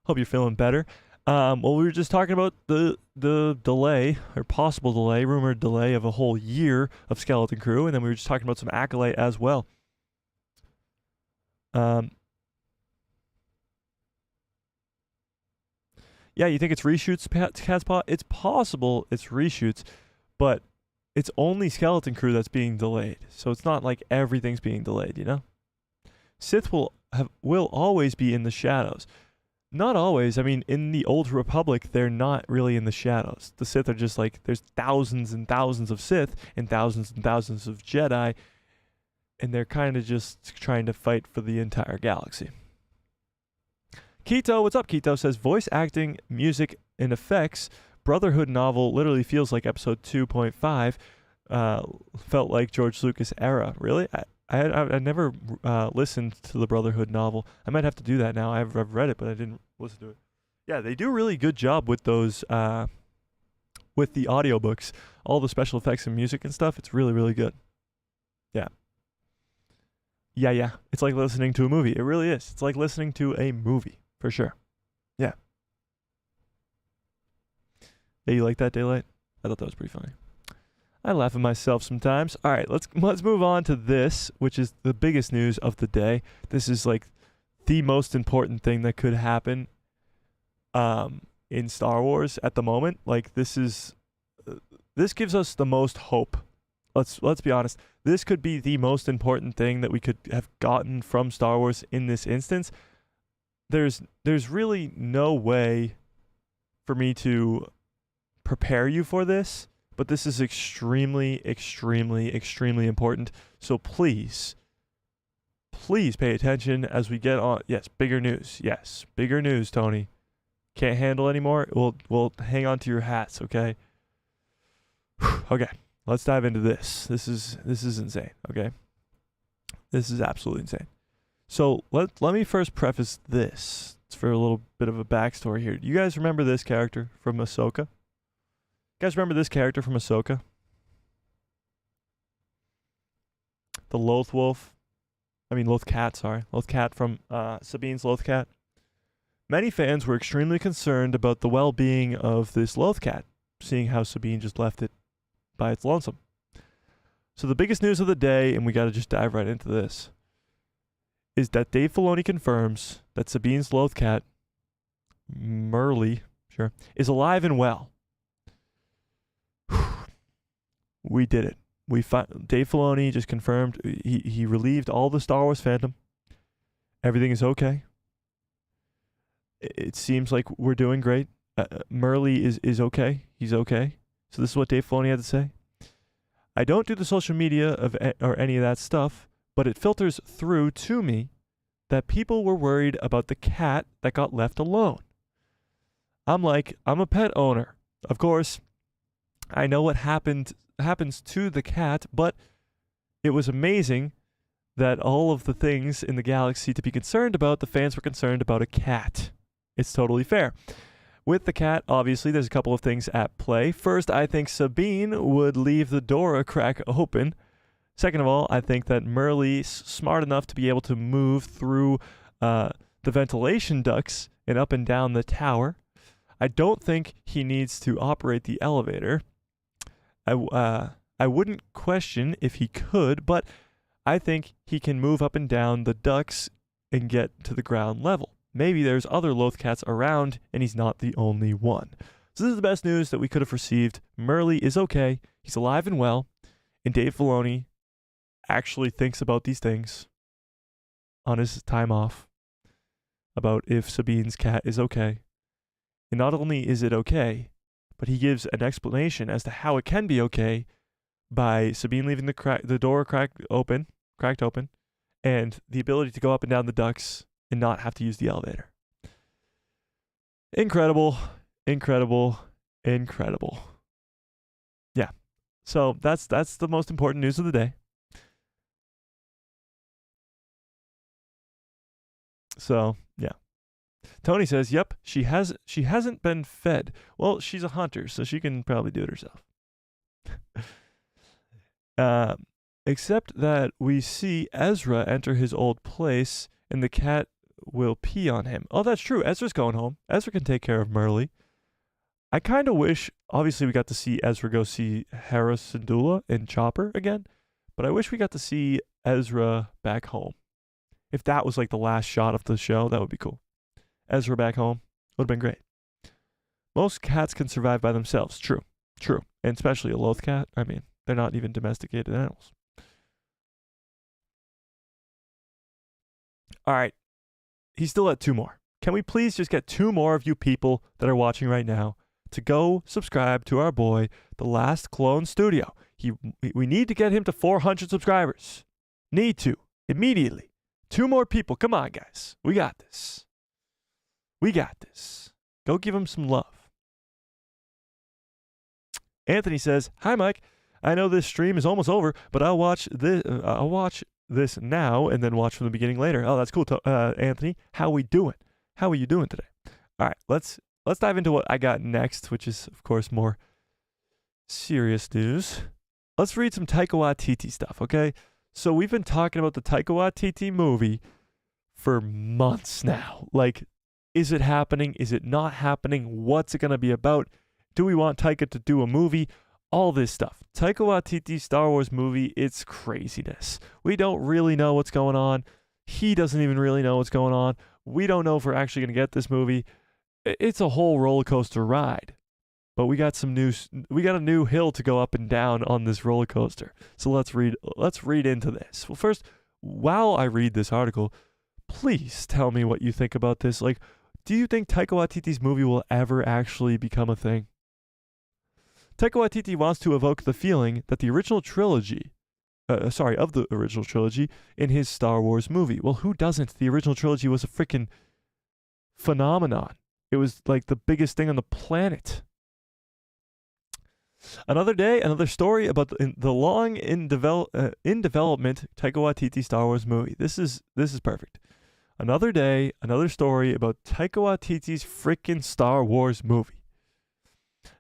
Hope you're feeling better. Well, we were just talking about the delay, or possible delay, rumored delay of a whole year of Skeleton Crew, and then we were just talking about some Acolyte as well. Yeah, you think it's reshoots, Cat's Paw? It's possible it's reshoots, but it's only Skeleton Crew that's being delayed. So it's not like everything's being delayed, you know? Sith will always be in the shadows. Not always. I mean, in the Old Republic, they're not really in the shadows. The Sith are just like, there's thousands and thousands of Sith and thousands of Jedi, and they're kind of just trying to fight for the entire galaxy. Keto, what's up, Keto? Says, voice acting, music, and effects. Brotherhood novel literally feels like episode 2.5. Felt like George Lucas era. Really? I never listened to the Brotherhood novel. I might have to do that now. I've read it, but I didn't listen to it. Yeah, they do a really good job with those, with the audiobooks. All the special effects and music and stuff. It's really, really good. Yeah. Yeah. It's like listening to a movie. It really is. It's like listening to a movie. For sure. Yeah. Yeah, you like that, Daylight? I thought that was pretty funny. I laugh at myself sometimes. All right, let's move on to this, which is the biggest news of the day. This is like the most important thing that could happen in Star Wars at the moment. Like this gives us the most hope. Let's be honest. This could be the most important thing that we could have gotten from Star Wars in this instance. There's really no way for me to prepare you for this, but this is extremely, extremely, extremely important. So please pay attention as we get on. Yes, bigger news. Yes, bigger news, Tony. Can't handle anymore? We'll hang on to your hats, okay? Okay, let's dive into this. This is insane, okay? This is absolutely insane. So let me first preface this. It's for a little bit of a backstory here. Do you guys remember this character from Ahsoka? You guys remember this character from Ahsoka? The Loth Cat, sorry. Loth Cat from Sabine's Loth Cat. Many fans were extremely concerned about the well-being of this Loth Cat, seeing how Sabine just left it by its lonesome. So the biggest news of the day, and we got to just dive right into this, is that Dave Filoni confirms that Sabine's Loth Cat, Merle, is alive and well. we did it. Dave Filoni just confirmed he relieved all the Star Wars fandom. Everything is okay. It seems like we're doing great. Merle is okay. He's okay. So this is what Dave Filoni had to say. I don't do the social media or any of that stuff, but it filters through to me that people were worried about the cat that got left alone. I'm a pet owner. Of course, I know what happens to the cat, but it was amazing that all of the things in the galaxy to be concerned about, the fans were concerned about a cat. It's totally fair. With the cat, obviously, there's a couple of things at play. First, I think Sabine would leave the door a crack open. Second of all, I think that Merle's smart enough to be able to move through the ventilation ducts and up and down the tower. I don't think he needs to operate the elevator. I wouldn't question if he could, but I think he can move up and down the ducts and get to the ground level. Maybe there's other Lothcats around, and he's not the only one. So this is the best news that we could have received. Merle is okay. He's alive and well. And Dave Filoni actually thinks about these things on his time off, about if Sabine's cat is okay. And not only is it okay, but he gives an explanation as to how it can be okay by Sabine leaving the door cracked open, and the ability to go up and down the ducts and not have to use the elevator. Incredible, incredible, incredible. Yeah. So that's the most important news of the day. So, yeah. Tony says, "Yep, she hasn't been fed." Well, she's a hunter, so she can probably do it herself. Except that we see Ezra enter his old place, and the cat will pee on him. Oh, that's true. Ezra's going home. Ezra can take care of Merle. I kind of wish, obviously we got to see Ezra go see Hera Syndulla and Chopper again, but I wish we got to see Ezra back home. If that was like the last shot of the show, that would be cool. Ezra back home would have been great. Most cats can survive by themselves. True. And especially a Lothcat. I mean, they're not even domesticated animals. All right. He's still at 2 more. Can we please just get 2 more of you people that are watching right now to go subscribe to our boy, The Last Clone Studio? We need to get him to 400 subscribers. Need to. Immediately. 2 more people. Come on, guys. We got this. Go give him some love. Anthony says, "Hi, Mike. I know this stream is almost over, but I'll watch this now and then watch from the beginning later." Oh, that's cool, Anthony. How are you doing today? All right, let's dive into what I got next, which is, of course, more serious news. Let's read some Taika Watiti stuff, okay? So we've been talking about the Taika Watiti movie for months now. Like, is it happening? Is it not happening? What's it going to be about? Do we want Taika to do a movie? All this stuff. Taika Waititi Star Wars movie, it's craziness. We don't really know what's going on. He doesn't even really know what's going on. We don't know if we're actually going to get this movie. It's a whole roller coaster ride. But we got a new hill to go up and down on this roller coaster. So let's read into this. Well, first, while I read this article, please tell me what you think about this. Like, do you think Taika Waititi's movie will ever actually become a thing? Taika Watiti wants to evoke the feeling that the original trilogy, of the original trilogy in his Star Wars movie. Well, who doesn't? The original trilogy was a freaking phenomenon. It was like the biggest thing on the planet. Another day, another story about the long in development Taika Waititi Star Wars movie. This is perfect. Another day, another story about Taika Waititi's freaking Star Wars movie.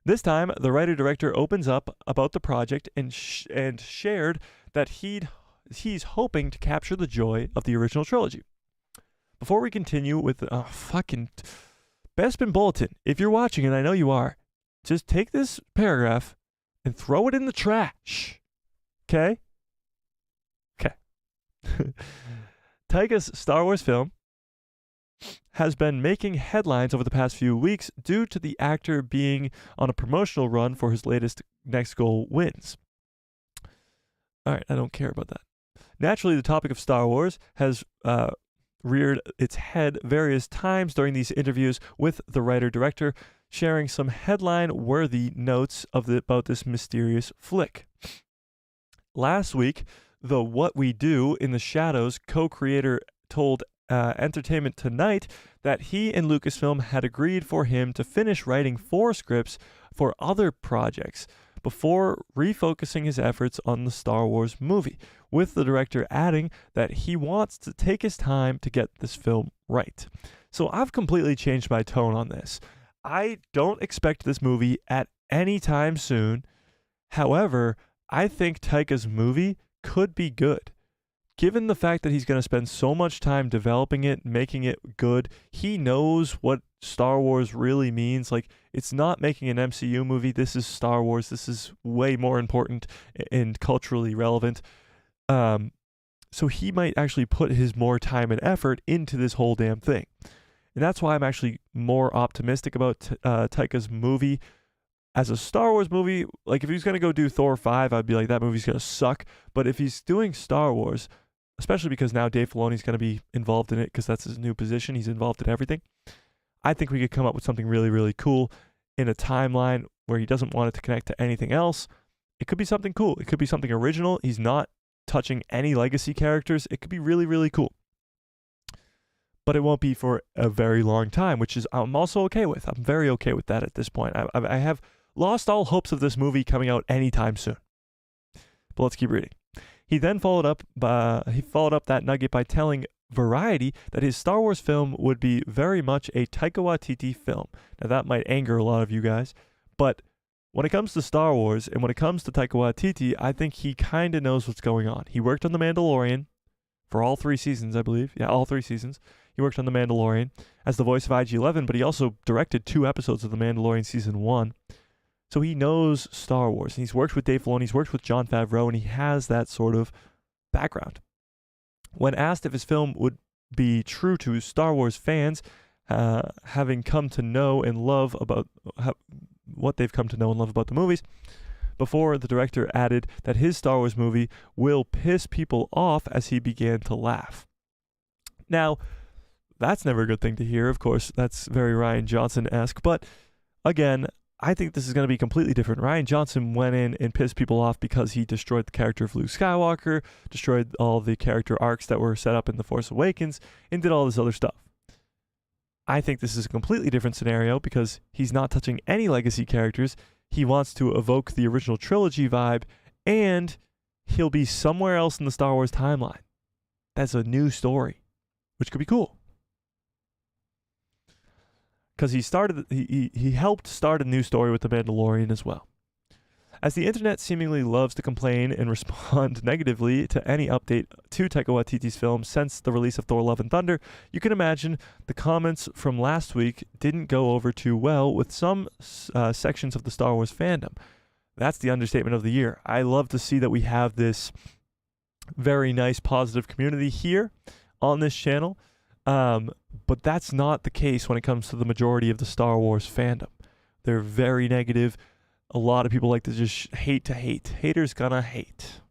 This time, the writer-director opens up about the project and shared that he's hoping to capture the joy of the original trilogy. Before we continue with the fucking Bespin Bulletin, if you're watching, and I know you are, just take this paragraph and throw it in the trash. Okay? Okay. Taika's Star Wars film has been making headlines over the past few weeks due to the actor being on a promotional run for his latest Next Goal Wins. All right, I don't care about that. Naturally, the topic of Star Wars has reared its head various times during these interviews with the writer-director, sharing some headline-worthy notes about this mysterious flick. Last week, the What We Do in the Shadows co-creator told Entertainment Tonight that he and Lucasfilm had agreed for him to finish writing 4 scripts for other projects before refocusing his efforts on the Star Wars movie, with the director adding that he wants to take his time to get this film right. So I've completely changed my tone on this. I don't expect this movie at any time soon. However, I think Taika's movie could be good. Given the fact that he's going to spend so much time developing it, making it good, he knows what Star Wars really means. Like, it's not making an MCU movie. This is Star Wars. This is way more important and culturally relevant. So he might actually put his more time and effort into this whole damn thing. And that's why I'm actually more optimistic about Taika's movie. As a Star Wars movie, like if he's going to go do Thor 5, I'd be like, that movie's going to suck. But if he's doing Star Wars, especially because now Dave Filoni's going to be involved in it because that's his new position, he's involved in everything, I think we could come up with something really, really cool in a timeline where he doesn't want it to connect to anything else. It could be something cool. It could be something original. He's not touching any legacy characters. It could be really, really cool. But it won't be for a very long time, which is I'm also okay with. I'm very okay with that at this point. I have lost all hopes of this movie coming out anytime soon. But let's keep reading. He then followed up that nugget by telling Variety that his Star Wars film would be very much a Taika Watiti film. Now that might anger a lot of you guys, but when it comes to Star Wars and when it comes to Taika Waititi, I think he kind of knows what's going on. He worked on The Mandalorian for all 3 seasons, I believe. Yeah, all 3 seasons. He worked on The Mandalorian as the voice of IG-11, but he also directed 2 episodes of The Mandalorian Season 1. So he knows Star Wars. And he's worked with Dave Filoni, he's worked with Jon Favreau, and he has that sort of background. When asked if his film would be true to Star Wars fans, having come to know and love about what they've come to know and love about the movies, before the director added that his Star Wars movie will piss people off as he began to laugh. Now, that's never a good thing to hear. Of course, that's very Rian Johnson-esque, but again, I think this is going to be completely different. Rian Johnson went in and pissed people off because he destroyed the character of Luke Skywalker, destroyed all the character arcs that were set up in The Force Awakens, and did all this other stuff. I think this is a completely different scenario because he's not touching any legacy characters. He wants to evoke the original trilogy vibe, and he'll be somewhere else in the Star Wars timeline. That's a new story, which could be cool. Because he helped start a new story with The Mandalorian as well. As the internet seemingly loves to complain and respond negatively to any update to Taika Waititi's film since the release of Thor: Love and Thunder, you can imagine the comments from last week didn't go over too well with some sections of the Star Wars fandom. That's the understatement of the year. I love to see that we have this very nice, positive community here on this channel. But that's not the case when it comes to the majority of the Star Wars fandom. They're very negative. A lot of people like to just hate to hate. Haters gonna hate.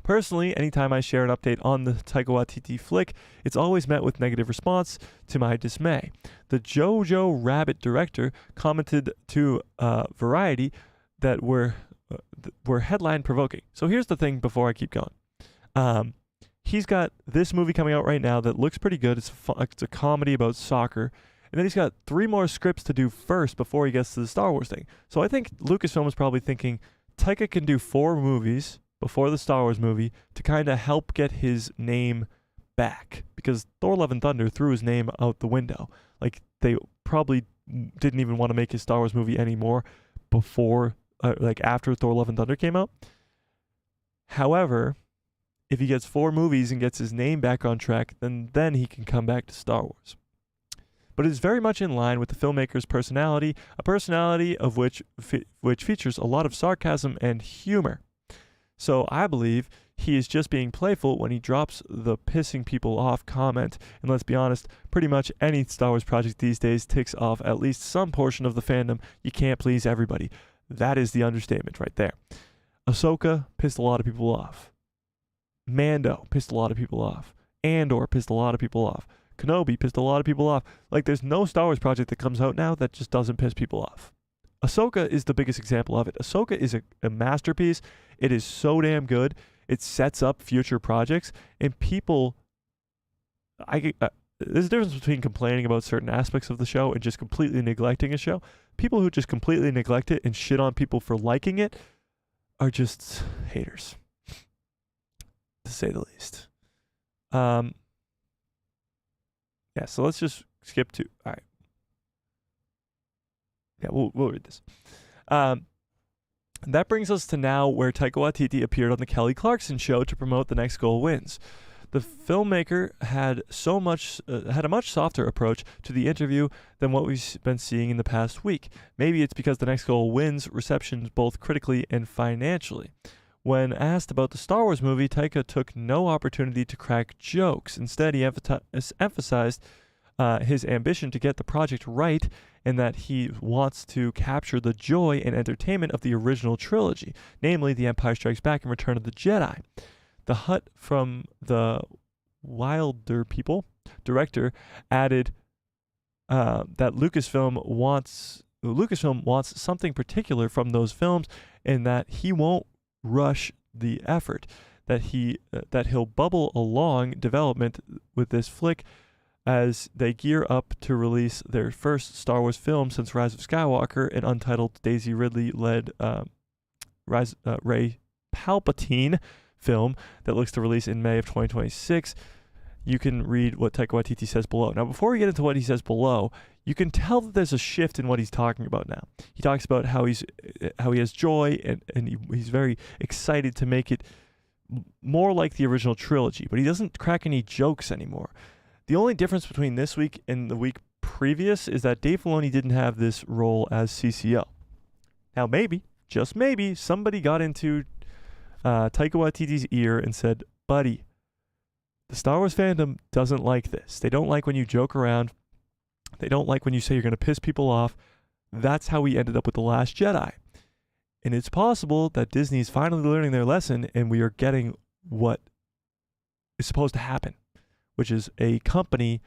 Personally, anytime I share an update on the Taika Waititi flick, it's always met with negative response to my dismay. The Jojo Rabbit director commented to Variety that were headline provoking. So here's the thing before I keep going. He's got this movie coming out right now that looks pretty good. It's a comedy about soccer. And then he's got 3 more scripts to do first before he gets to the Star Wars thing. So I think Lucasfilm is probably thinking Taika can do 4 movies before the Star Wars movie to kind of help get his name back. Because Thor: Love and Thunder threw his name out the window. Like, they probably didn't even want to make his Star Wars movie anymore before, after Thor: Love and Thunder came out. However, if he gets 4 movies and gets his name back on track, then he can come back to Star Wars. But it is very much in line with the filmmaker's personality, a personality of which features a lot of sarcasm and humor. So I believe he is just being playful when he drops the pissing people off comment. And let's be honest, pretty much any Star Wars project these days ticks off at least some portion of the fandom. You can't please everybody. That is the understatement right there. Ahsoka pissed a lot of people off. Mando pissed a lot of people off. Andor pissed a lot of people off. Kenobi pissed a lot of people off. Like, there's no Star Wars project that comes out now that just doesn't piss people off. Ahsoka is the biggest example of it. Ahsoka is a masterpiece. It is so damn good. It sets up future projects, and people, there's a difference between complaining about certain aspects of the show and just completely neglecting a show. People who just completely neglect it and shit on people for liking it are just haters, to say the least. Yeah, so let's just skip to, all right. Yeah, we'll read this. That brings us to now, where Taika Watiti appeared on the Kelly Clarkson Show to promote The Next Goal Wins. The filmmaker had a much softer approach to the interview than what we've been seeing in the past week. Maybe it's because The Next Goal Wins reception both critically and financially. When asked about the Star Wars movie, Taika took no opportunity to crack jokes. Instead, he emphasized his ambition to get the project right, and that he wants to capture the joy and entertainment of the original trilogy, namely The Empire Strikes Back and Return of the Jedi. The Hut from the Wilder People director added that Lucasfilm wants something particular from those films, and that he won't rush the effort, that he'll bubble along development with this flick as they gear up to release their first Star Wars film since Rise of Skywalker, an untitled Daisy Ridley-led Rey Palpatine film that looks to release in May of 2026. You can read what Taika Watiti says below. Now, before we get into what he says below, you can tell that there's a shift in what he's talking about now. He talks about how he has joy and he's very excited to make it more like the original trilogy, but he doesn't crack any jokes anymore. The only difference between this week and the week previous is that Dave Filoni didn't have this role as CCO. Now, maybe, just maybe, somebody got into Taika Waititi's ear and said, buddy, the Star Wars fandom doesn't like this. They don't like when you joke around. They don't like when you say you're going to piss people off. That's how we ended up with The Last Jedi. And it's possible that Disney's finally learning their lesson and we are getting what is supposed to happen, which is a company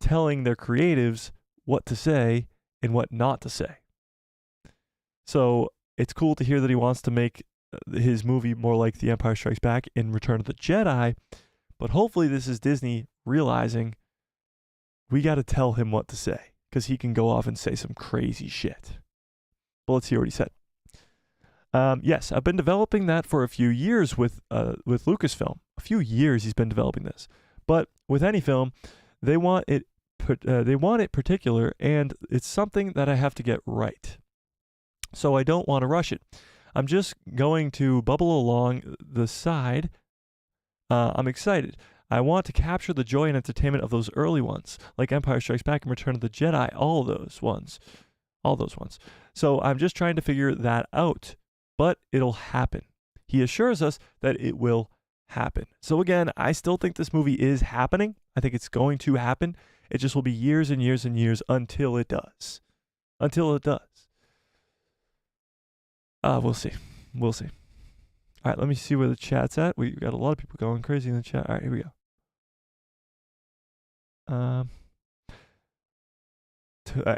telling their creatives what to say and what not to say. So it's cool to hear that he wants to make his movie more like The Empire Strikes Back and Return of the Jedi, but hopefully this is Disney realizing we got to tell him what to say, because he can go off and say some crazy shit. But let's hear what he said. Yes, I've been developing that for a few years with Lucasfilm. A few years he's been developing this. But with any film, they want it particular, and it's something that I have to get right. So I don't want to rush it. I'm just going to bubble along the side. I'm excited. I want to capture the joy and entertainment of those early ones, like Empire Strikes Back and Return of the Jedi, all those ones. So I'm just trying to figure that out, but it'll happen. He assures us that it will happen. So again, I still think this movie is happening. I think it's going to happen. It just will be years and years and years until it does. We'll see. All right, let me see where the chat's at. We got a lot of people going crazy in the chat. All right, here we go.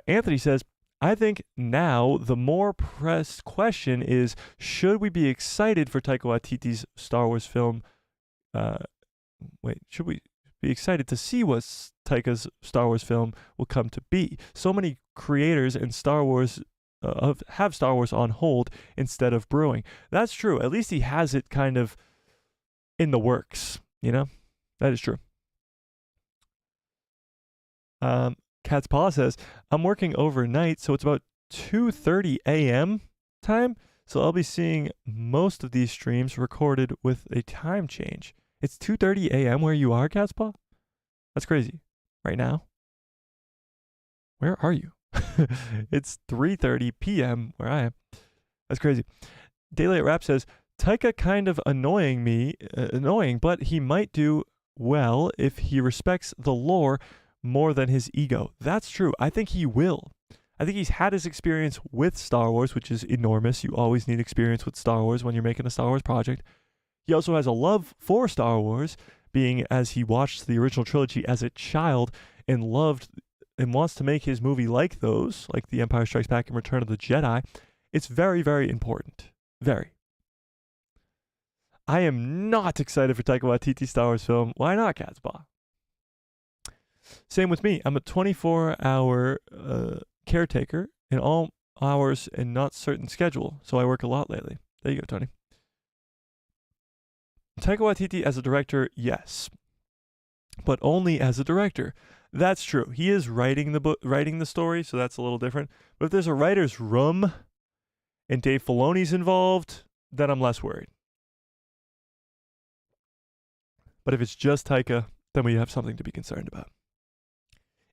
Anthony says, I think now the more pressed question is, should we be excited for Taika Waititi's Star Wars film? Should we be excited to see what Taika's Star Wars film will come to be? So many creators in Star Wars have Star Wars on hold instead of brewing. That's true. At least he has it kind of in the works, you know? That is true. Cat's Paw says, I'm working overnight, so it's about 2:30 a.m. time, so I'll be seeing most of these streams recorded with a time change. It's 2:30 a.m. where you are, Cat's Paw? That's crazy. Right now? Where are you? It's 3:30 p.m. where I am. That's crazy. Daylight Rap says, Taika kind of annoying, but he might do well if he respects the lore more than his ego. That's true. I think he will. I think he's had his experience with Star Wars, which is enormous. You always need experience with Star Wars when you're making a Star Wars project. He also has a love for Star Wars, being as he watched the original trilogy as a child and loved and wants to make his movie like those, like The Empire Strikes Back and Return of the Jedi. It's very, very important. Very. I am not excited for Taika Waititi's Star Wars film. Why not, Catspaw? Same with me. I'm a 24-hour caretaker in all hours and not certain schedule, so I work a lot lately. There you go, Tony. Taika Waititi as a director, yes, but only as a director. That's true. He is writing the story, so that's a little different. But if there's a writer's room and Dave Filoni's involved, then I'm less worried. But if it's just Taika, then we have something to be concerned about.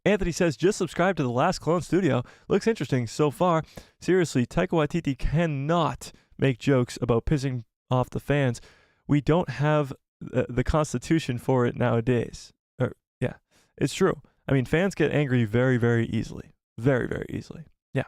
Anthony says, just subscribe to The Last Clone Studio. Looks interesting so far. Seriously, Taika Waititi cannot make jokes about pissing off the fans. We don't have the constitution for it nowadays. Yeah, it's true. I mean, fans get angry very, very easily. Very, very easily. Yeah.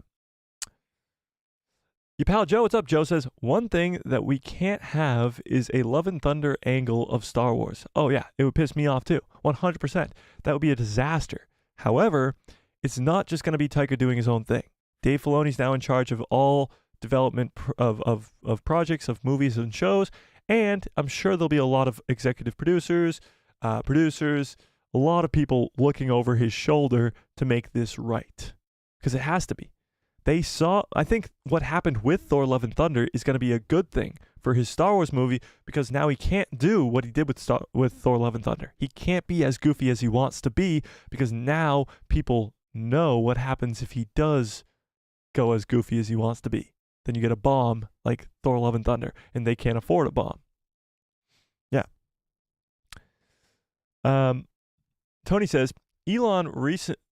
Your pal Joe, what's up? Joe says, one thing that we can't have is a Love and Thunder angle of Star Wars. Oh, yeah, it would piss me off too. 100%. That would be a disaster. However, it's not just going to be Taika doing his own thing. Dave Filoni's now in charge of all development of projects, of movies and shows, and I'm sure there'll be a lot of executive producers, a lot of people looking over his shoulder to make this right. Because it has to be. I think what happened with Thor Love and Thunder is going to be a good thing for his Star Wars movie, because now he can't do what he did with Thor Love and Thunder. He can't be as goofy as he wants to be, because now people know what happens if he does go as goofy as he wants to be. Then you get a bomb like Thor Love and Thunder, and they can't afford a bomb. Yeah. Tony says, Elon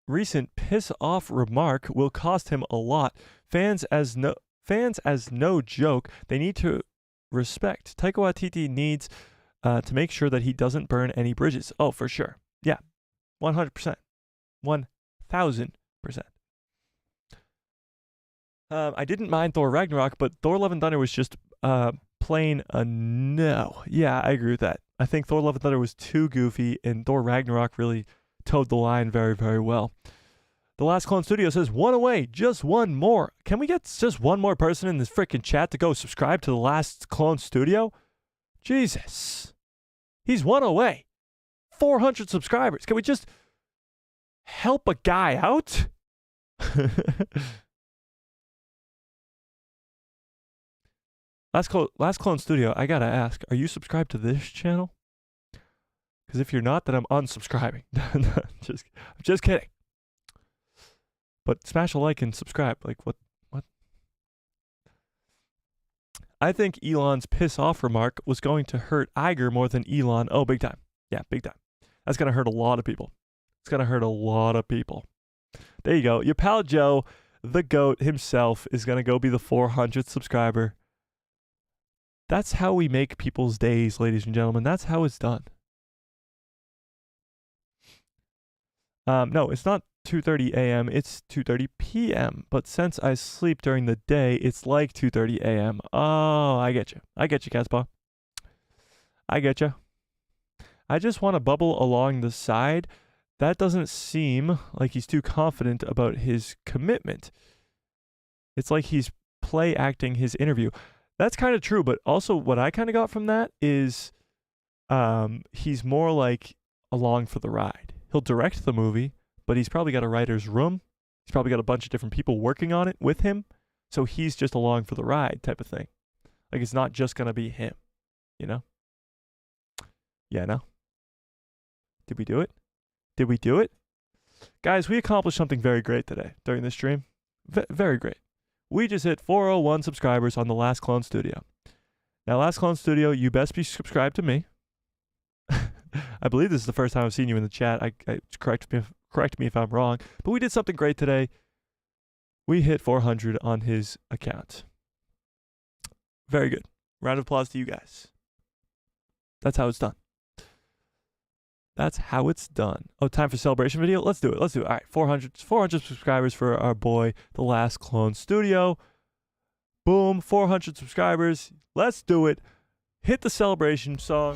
recent piss-off remark will cost him a lot. Fans as no joke. They need to respect. Taika Waititi needs to make sure that he doesn't burn any bridges. Oh, for sure. Yeah. 100%. 1,000%. I didn't mind Thor Ragnarok, but Thor Love and Thunder was just plain a no. Yeah, I agree with that. I think Thor Love and Thunder was too goofy, and Thor Ragnarok really towed the line very, very well. The Last Clone Studio says, one away, just one more. Can we get just one more person in this freaking chat to go subscribe to The Last Clone Studio? Jesus. He's one away. 400 subscribers. Can we just help a guy out? Last Clone Studio, I gotta ask, are you subscribed to this channel? Because if you're not, then I'm unsubscribing. I'm just kidding. But smash a like and subscribe. Like, what? I think Elon's piss-off remark was going to hurt Iger more than Elon. Oh, big time. Yeah, big time. That's going to hurt a lot of people. It's going to hurt a lot of people. There you go. Your pal Joe, the GOAT himself, is going to go be the 400th subscriber. That's how we make people's days, ladies and gentlemen. That's how it's done. No, it's not 2:30 a.m. It's 2:30 p.m. But since I sleep during the day, it's like 2:30 a.m. Oh, I get you. I get you, Catspaw. I get you. I just want to bubble along the side. That doesn't seem like he's too confident about his commitment. It's like he's play acting his interview. That's kind of true, but also what I kind of got from that is he's more like along for the ride. He'll direct the movie, but he's probably got a writer's room. He's probably got a bunch of different people working on it with him. So he's just along for the ride type of thing. Like, it's not just going to be him, you know? Yeah, no? Did we do it? Did we do it? Guys, we accomplished something very great today during this stream. Very great. We just hit 401 subscribers on the Last Clone Studio. Now, Last Clone Studio, you best be subscribed to me. I believe this is the first time I've seen you in the chat. Correct me if I'm wrong. But we did something great today. We hit 400 on his account. Very good. Round of applause to you guys. That's how it's done. That's how it's done. Oh, time for celebration video? Let's do it. All right, 400 subscribers for our boy, The Last Clone Studio. Boom, 400 subscribers. Let's do it. Hit the celebration song.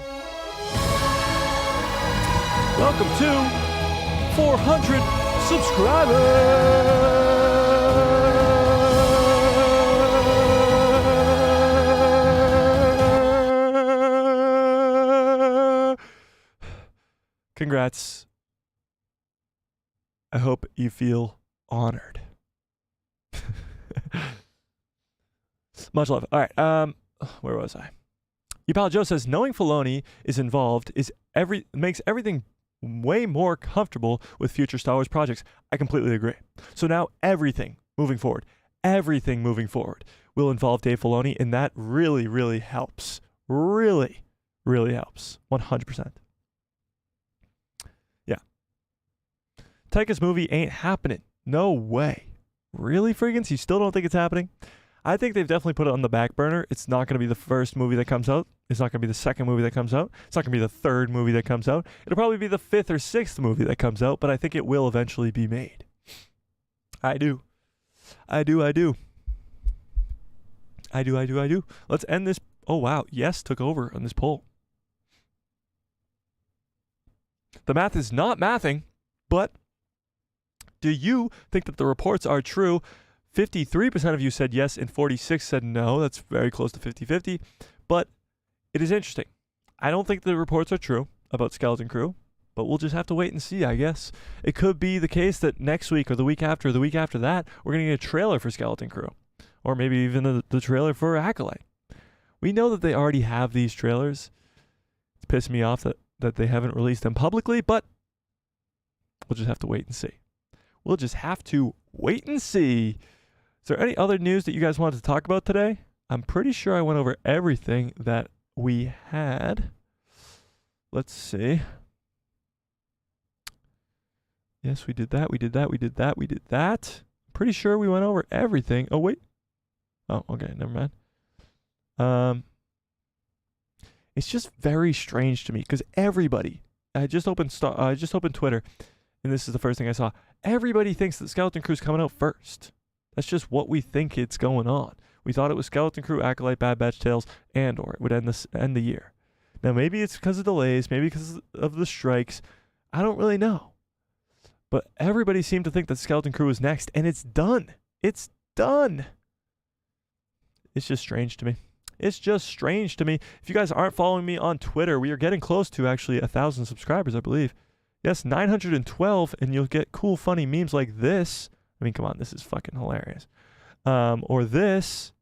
Welcome to 400 subscribers. Congrats. I hope you feel honored. Much love. All right. Where was I? Pal Joe says knowing Filoni is involved makes everything way more comfortable with future Star Wars projects. I completely agree. So now everything moving forward will involve Dave Filoni, and that really, really helps. Really, really helps. 100%. Yeah. Taika's movie ain't happening. No way. Really, friggins? You still don't think it's happening? I think they've definitely put it on the back burner. It's not going to be the first movie that comes out. It's not going to be the second movie that comes out. It's not going to be the third movie that comes out. It'll probably be the fifth or sixth movie that comes out, but I think it will eventually be made. I do. Let's end this. Oh, wow. Yes took over on this poll. The math is not mathing, but do you think that the reports are true? 53% of you said yes and 46% said no. That's very close to 50-50. But it is interesting. I don't think the reports are true about Skeleton Crew, but we'll just have to wait and see, I guess. It could be the case that next week or the week after or the week after that, we're going to get a trailer for Skeleton Crew. Or maybe even the trailer for Acolyte. We know that they already have these trailers. It's pissed me off that they haven't released them publicly, but we'll just have to wait and see. Is there any other news that you guys wanted to talk about today? I'm pretty sure I went over everything that we had. Let's see. Yes, we did that. Pretty sure we went over everything. Oh, wait. Oh, okay. Never mind. It's just very strange to me because everybody, I just opened Twitter, and this is the first thing I saw. Everybody thinks that Skeleton Crew's coming out first. That's just what we think it's going on. We thought it was Skeleton Crew, Acolyte, Bad Batch Tales, Andor. It would end the year. Now, maybe it's because of delays, maybe because of the strikes. I don't really know. But everybody seemed to think that Skeleton Crew was next, and it's done. It's done. It's just strange to me. If you guys aren't following me on Twitter, we are getting close to actually 1,000 subscribers, I believe. Yes, 912, and you'll get cool, funny memes like this. I mean, come on, this is fucking hilarious. Or this,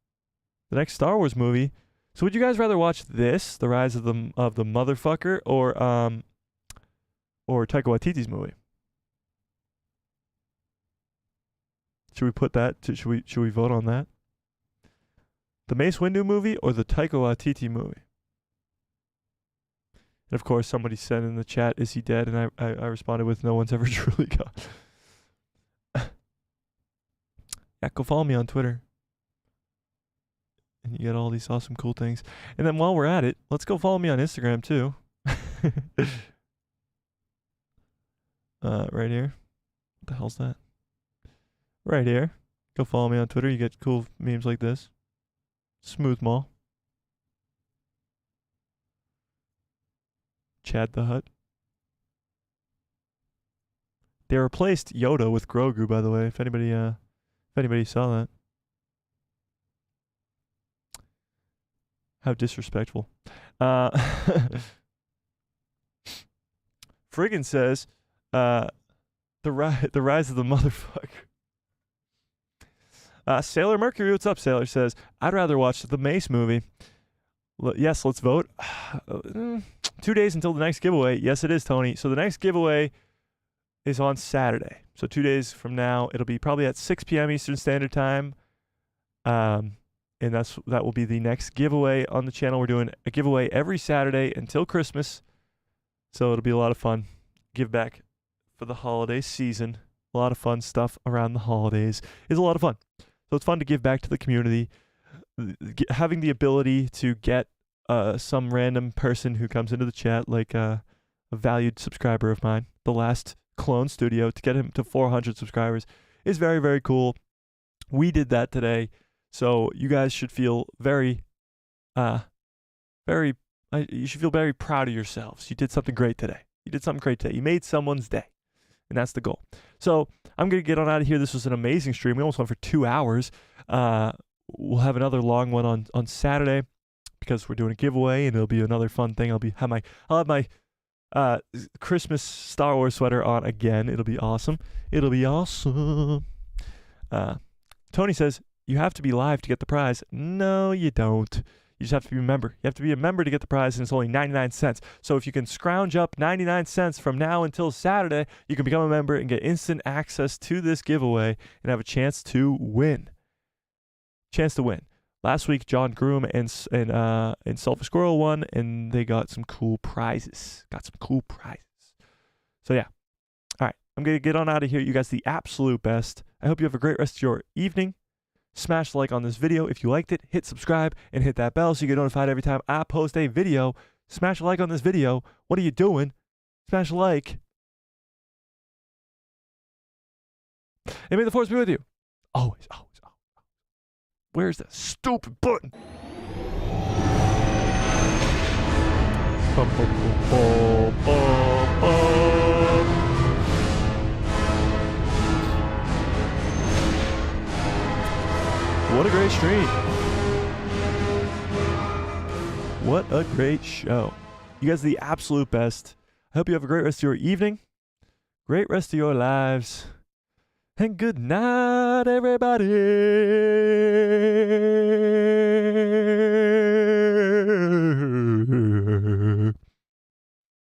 the next Star Wars movie. So would you guys rather watch this, The Rise of the Motherfucker, or Taika Watiti's movie? Should we put that? Should we vote on that? The Mace Windu movie or the Taika Watiti movie? And of course, somebody said in the chat, "Is he dead?" And I responded with, "No one's ever truly gone." Yeah, go follow me on Twitter. And you get all these awesome, cool things. And then while we're at it, let's go follow me on Instagram too. Right here. What the hell's that? Right here. Go follow me on Twitter. You get cool memes like this. Smooth Mall. Chad the Hutt. They replaced Yoda with Grogu, by the way, if anybody saw that. How disrespectful. Friggin says, the rise of the motherfucker. Sailor Mercury, what's up, Sailor, says, I'd rather watch the Mace movie. Yes, let's vote. 2 days until the next giveaway. Yes, it is, Tony. So the next giveaway is on Saturday. So 2 days from now, it'll be probably at 6 p.m. Eastern Standard Time. And that will be the next giveaway on the channel. We're doing a giveaway every Saturday until Christmas. So it'll be a lot of fun. Give back for the holiday season. A lot of fun stuff around the holidays is a lot of fun. So it's fun to give back to the community. Having the ability to get some random person who comes into the chat, like a valued subscriber of mine, the last clone studio, to get him to 400 subscribers is very, very cool. We did that today. So you guys should feel you should feel very proud of yourselves. You did something great today. You made someone's day. And that's the goal. So I'm going to get on out of here. This was an amazing stream. We almost went for 2 hours. We'll have another long one on Saturday because we're doing a giveaway, and it'll be another fun thing. I'll have my Christmas Star Wars sweater on again. It'll be awesome. Tony says, you have to be live to get the prize. No, you don't. You just have to be a member. You have to be a member to get the prize, and it's only 99 cents. So if you can scrounge up 99 cents from now until Saturday, you can become a member and get instant access to this giveaway and have a chance to win. Last week, John Groom and Sulphur Squirrel won, and they got some cool prizes. So yeah. All right. I'm going to get on out of here. You guys the absolute best. I hope you have a great rest of your evening. Smash the like on this video if you liked it. Hit subscribe and hit that bell so you get notified every time I post a video. Smash a like on this video. What are you doing? Smash a like. And may the force be with you. Always. Where's that stupid button? What a great stream. What a great show. You guys are the absolute best. I hope you have a great rest of your evening. Great rest of your lives. And good night, everybody.